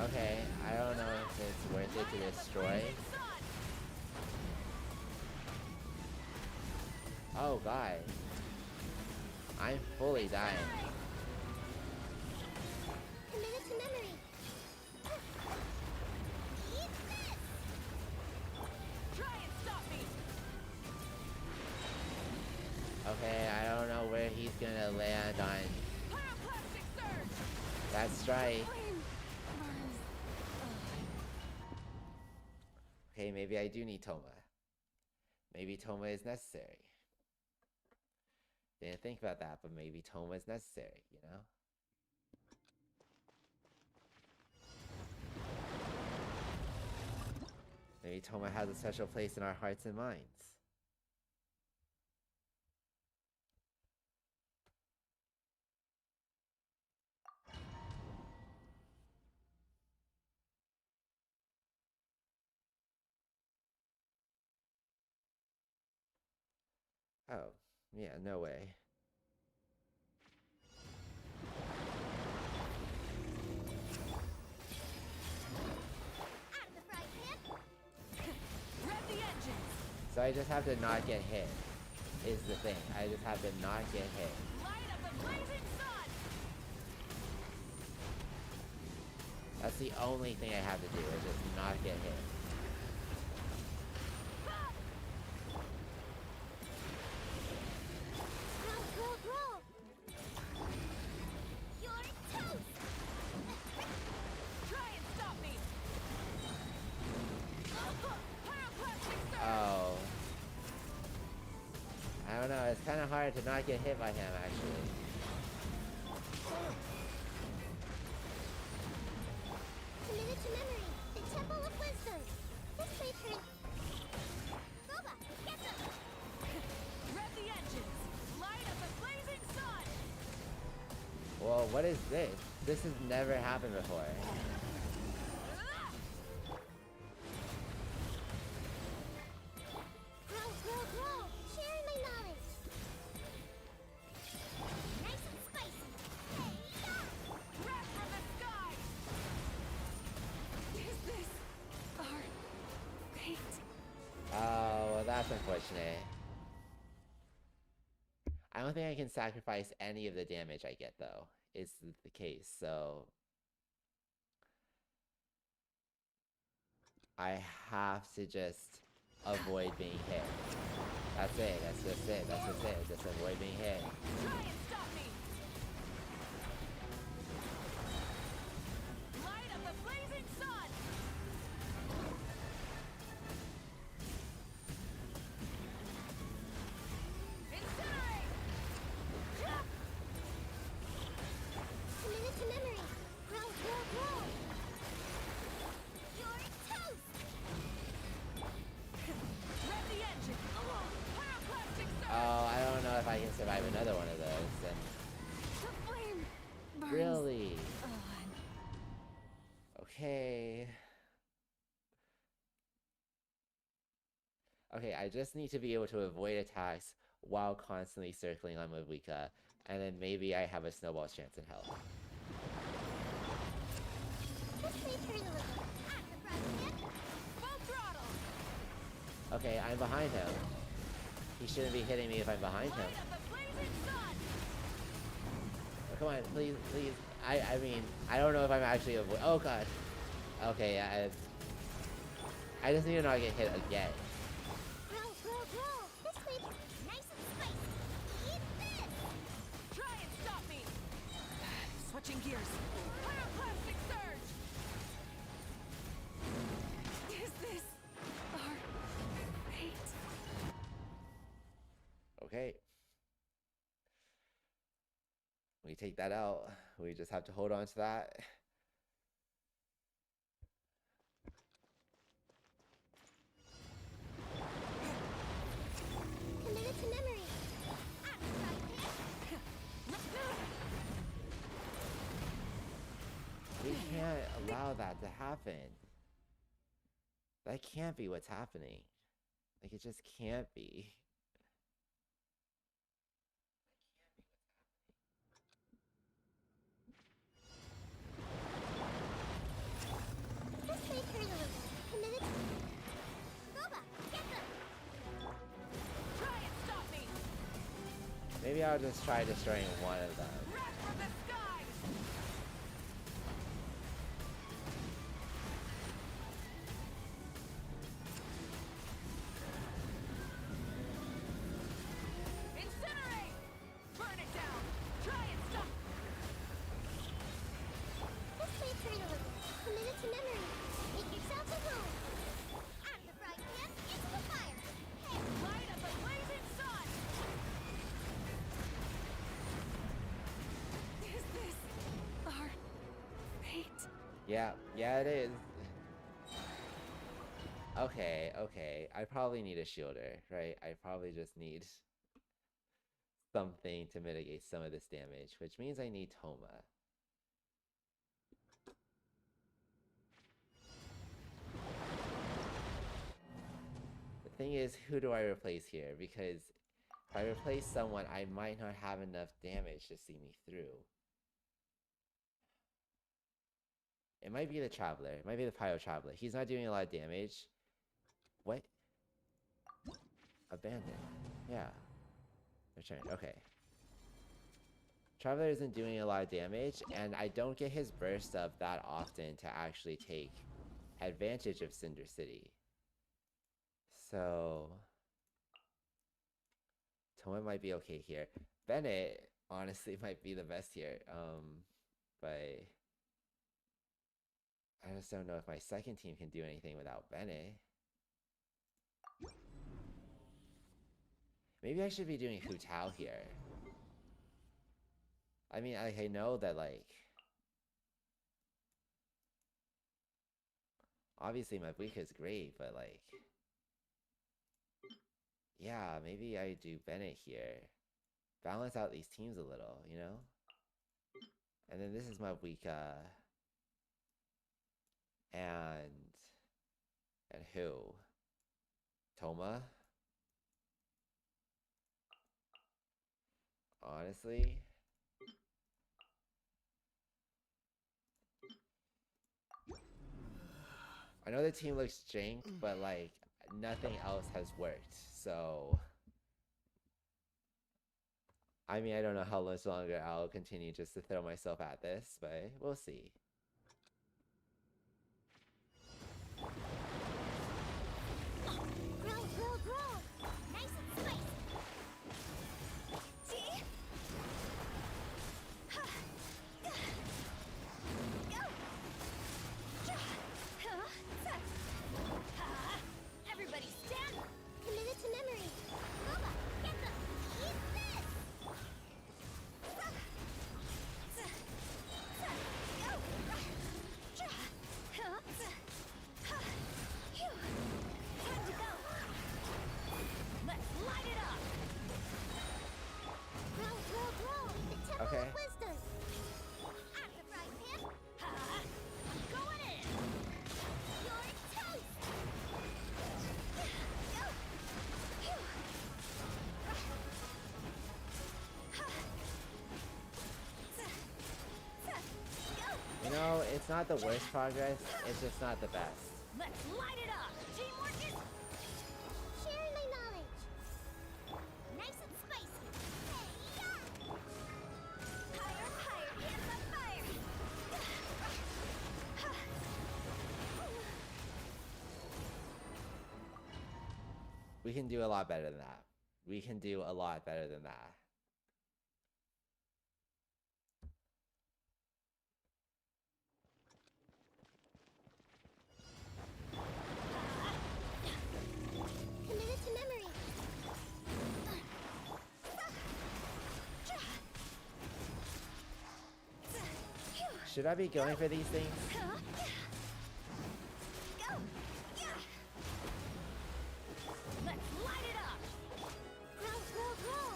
Okay, I don't know if it's worth it to destroy. Blazing sun! Oh god. I'm fully dying. Committed to memory. Eat this! Try and stop me! Okay, I don't know where he's gonna land on Pyroclastic surge! that strike. Flame burns. Okay, maybe I do need Toma. Maybe Toma is necessary. Didn't think about that, but maybe Toma is necessary, you know? Maybe Toma has a special place in our hearts and minds. Oh, yeah, no way. Out of the frying pan. Rev the engines! So I just have to not get hit, is the thing. I just have to not get hit. Light of the blazing sun! That's the only thing I have to do, is just not get hit. Roll. You're toast! Try and stop me! Pyroclastic surge! Oh. I don't know, it's kind of hard to not get hit by him, actually. Committed to memory. The Temple of Wisdom. This may turn... Boba, get them! Rev the engines! Light of the blazing sun! Well, what is this? This has never happened before. Grow. Sharing my knowledge. Nice and spicy. Hey, yeah! Wrath from the sky! Is this our fate? Oh, well, that's unfortunate. I don't think I can sacrifice any of the damage I get, though, is the case, so... I have to just avoid being hit. That's it, that's just it, just avoid being hit. Try and stop me! Light of the blazing sun! Incinerate! Committed to memory. Grow. You're toast! Rev the engine! Pyroclastic surge! Oh, I don't know if I can survive another one of those, then... The flame burns Really? on. Okay. Okay, I just need to be able to avoid attacks while constantly circling on Mabuika, and then maybe I have a snowball's chance in hell. This may turn a little. Out of the frying pan. Full throttle! Okay, I'm behind him. He shouldn't be hitting me if I'm behind him. Light of the blazing sun! Oh, come on, please. I mean, I don't know if I'm actually oh god. Okay, I just need to not get hit again. Grow. This may nice and spicy. Eat this! Try and stop me! Switching gears. Pyroclastic surge! Is this our fate? Okay. We take that out. We just have to hold on to that. Committed to memory. Out of the frying pan. We can't allow that to happen. That can't be what's happening. Like, it just can't be. This may turn a little. Committed to... Boba, get them! Try and stop me! I'll just try destroying one of them. Wrath from the sky! Incinerate! Burn it down! Try and stop! This play's pretty little. Commit it to memory. Make yourself at home. Out of the frying pan, into the fire. Hey, Light up a blazing sun! Is this our fate? Yeah, yeah, it is. Okay, okay. I probably need a shielder, right? I probably just need something to mitigate some of this damage, which means I need Toma. The thing is, who do I replace here? Because if I replace someone, I might not have enough damage to see me through. It might be the Traveler. It might be the Pyro Traveler. He's not doing a lot of damage. What? Abandon. Yeah. Return. Okay. Traveler isn't doing a lot of damage, and I don't get his burst up that often to actually take advantage of Cinder City. So Toma might be okay here. Bennett honestly might be the best here. But I just don't know if my second team can do anything without Bennett. Maybe I should be doing Hu Tao here. I mean, I know that, like, obviously Mabuika is great, but, like, yeah, maybe I do Bennett here. Balance out these teams a little, you know? And then this is Mabuika. And who? Toma? Honestly? I know the team looks janked, but like nothing else has worked, so I mean I don't know how much longer I'll continue just to throw myself at this, but we'll see. grow, grow, grow. Nice and spicy. See? Ha! Go! Huh? Ha! Everybody stand! Commit it to memory. Nova, get them. Eat this. Time to go! Let's light it up! Grow, grow, grow. The temple Okay. of wisdom. Out of the frying pan. Ha! I'm going in! Your toast. Go. Phew. You know, it's not the worst progress, it's just not the best. Let's light it up! Teamwork is... Sharing my knowledge. Nice and spicy. Hey, yeah. Higher, higher, hands on fire! We can do a lot better than that. We can do a lot better than that. Commit it to memory. Should I be going for these things? Go! Let's light it up! Grow, grow, grow.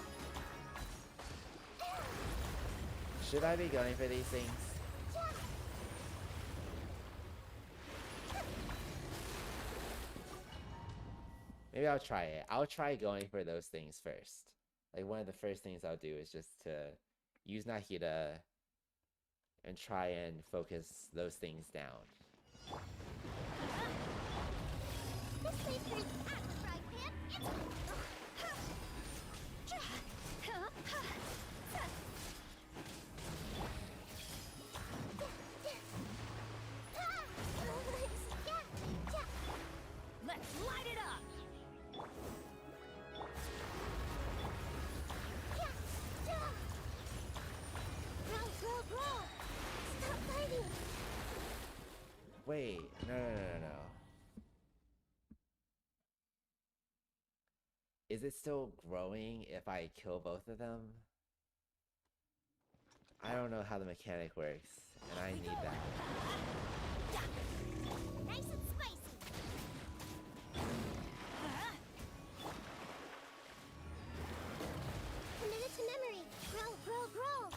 Should I be going for these things? Maybe I'll try it. I'll try going for those things first. Like one of the first things I'll do is just to use Nahida and try and focus those things down. This place turns out of the frying pan. It's... Is it still growing if I kill both of them? I don't know how the mechanic works, and I need that. Nice and spicy. Commit it to memory. Grow, grow, grow.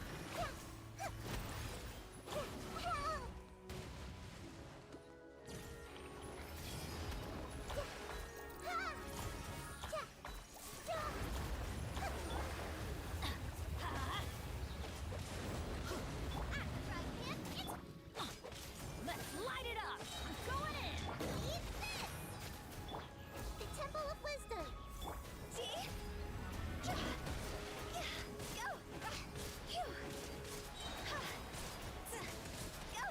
Let's light it up! I'm going in! Eat this! The Temple of Wisdom. See? Go! Phew! Go!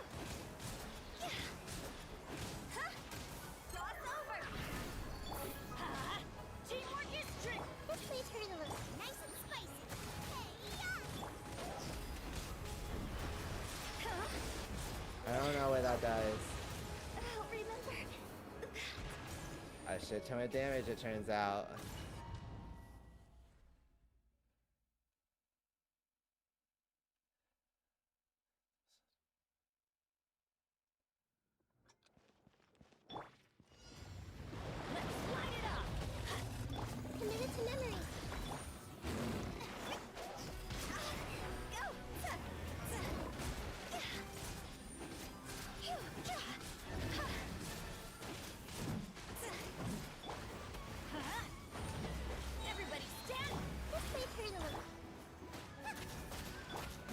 Cross over! Teamwork is trick! This may turn a little nice and spicy. Hey, yeah! I don't know what that does. Oh, remember. A shit ton of damage, it turns out. Let's light it up! Commit it to memory. Go! Everybody stand! This may turn a little.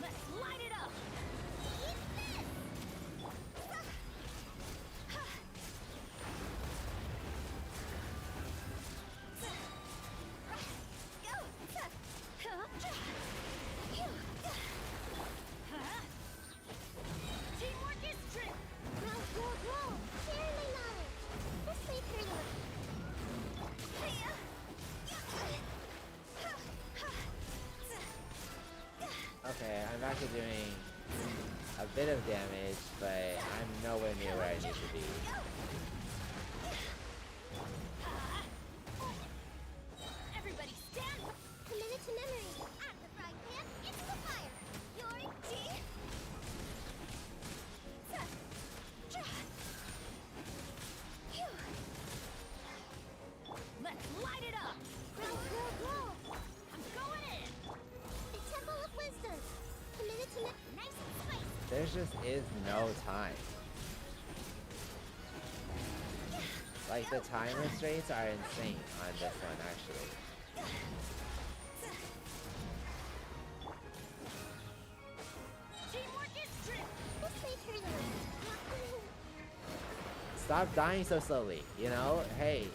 Let's light it up! Eat this! Go! Teamwork is trick! Grow, grow, grow! Share my knowledge! This may turn a little. Okay, I'm back to doing a bit of damage, but I'm nowhere near where I need to be. Everybody stand! Commit it to memory. Out of the frying pan, into the fire. Your tea. Let's light it up! Grow, grow, grow! I'm going in! The Temple of Wisdom. Commit it to memory. Nice and spicy. There just is no time. Like, the time restraints are insane on this one, actually. Teamwork is trick! This may turn a little. Stop dying so slowly, you know? Hey,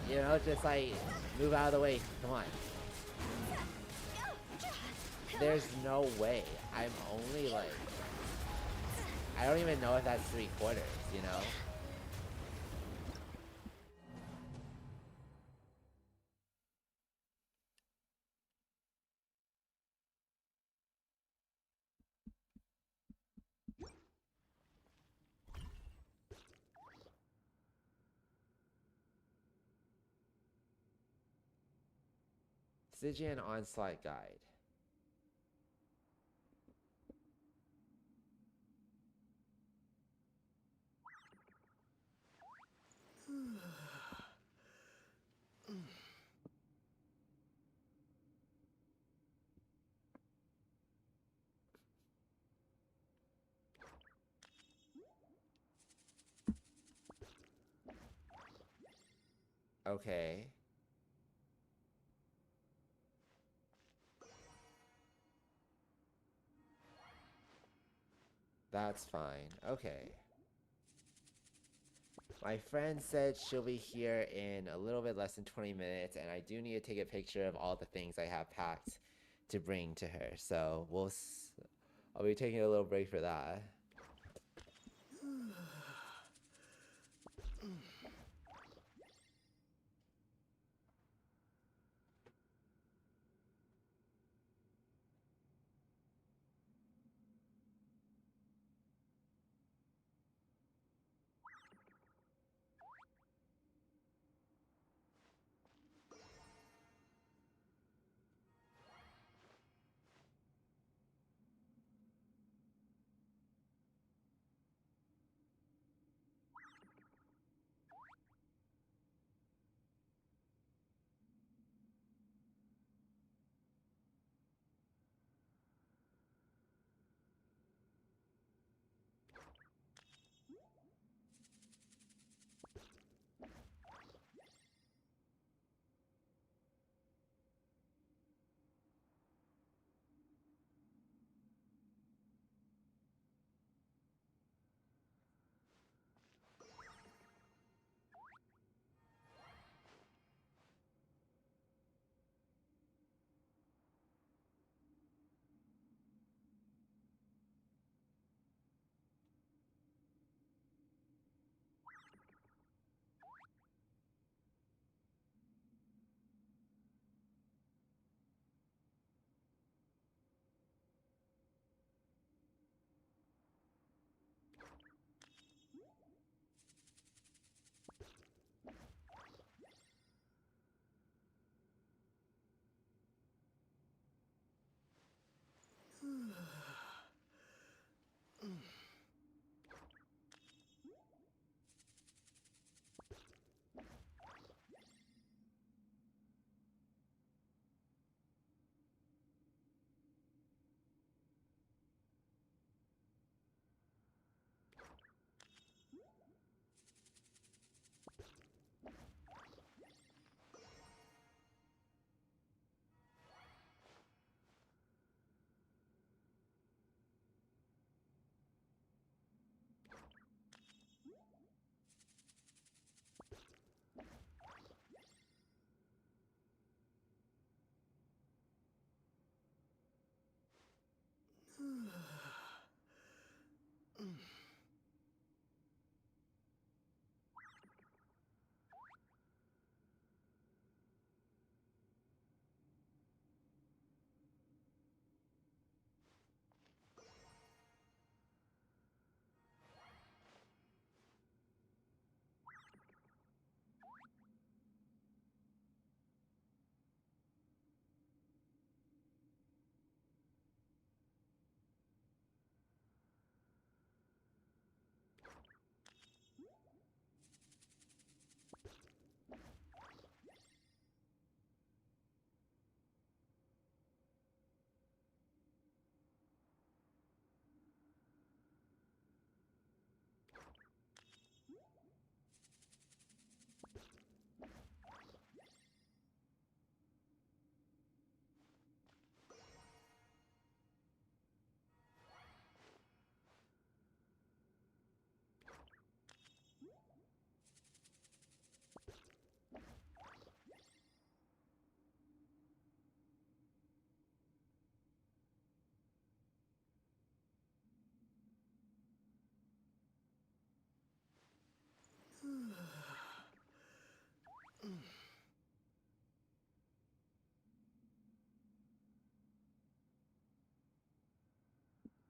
you know, just like, move out of the way. Come on. There's no way. I'm only like... I don't even know if that's 3/4, you know? Stygian Onslaught Guide. Okay. That's fine. Okay. My friend said she'll be here in a little bit less than 20 minutes, and I do need to take a picture of all the things I have packed to bring to her. So I'll be taking a little break for that.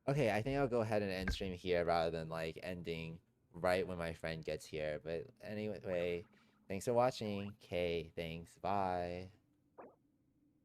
Okay, I think I'll go ahead and end stream here rather than like ending right when my friend gets here. But anyway, thanks for watching. Okay, thanks. Bye.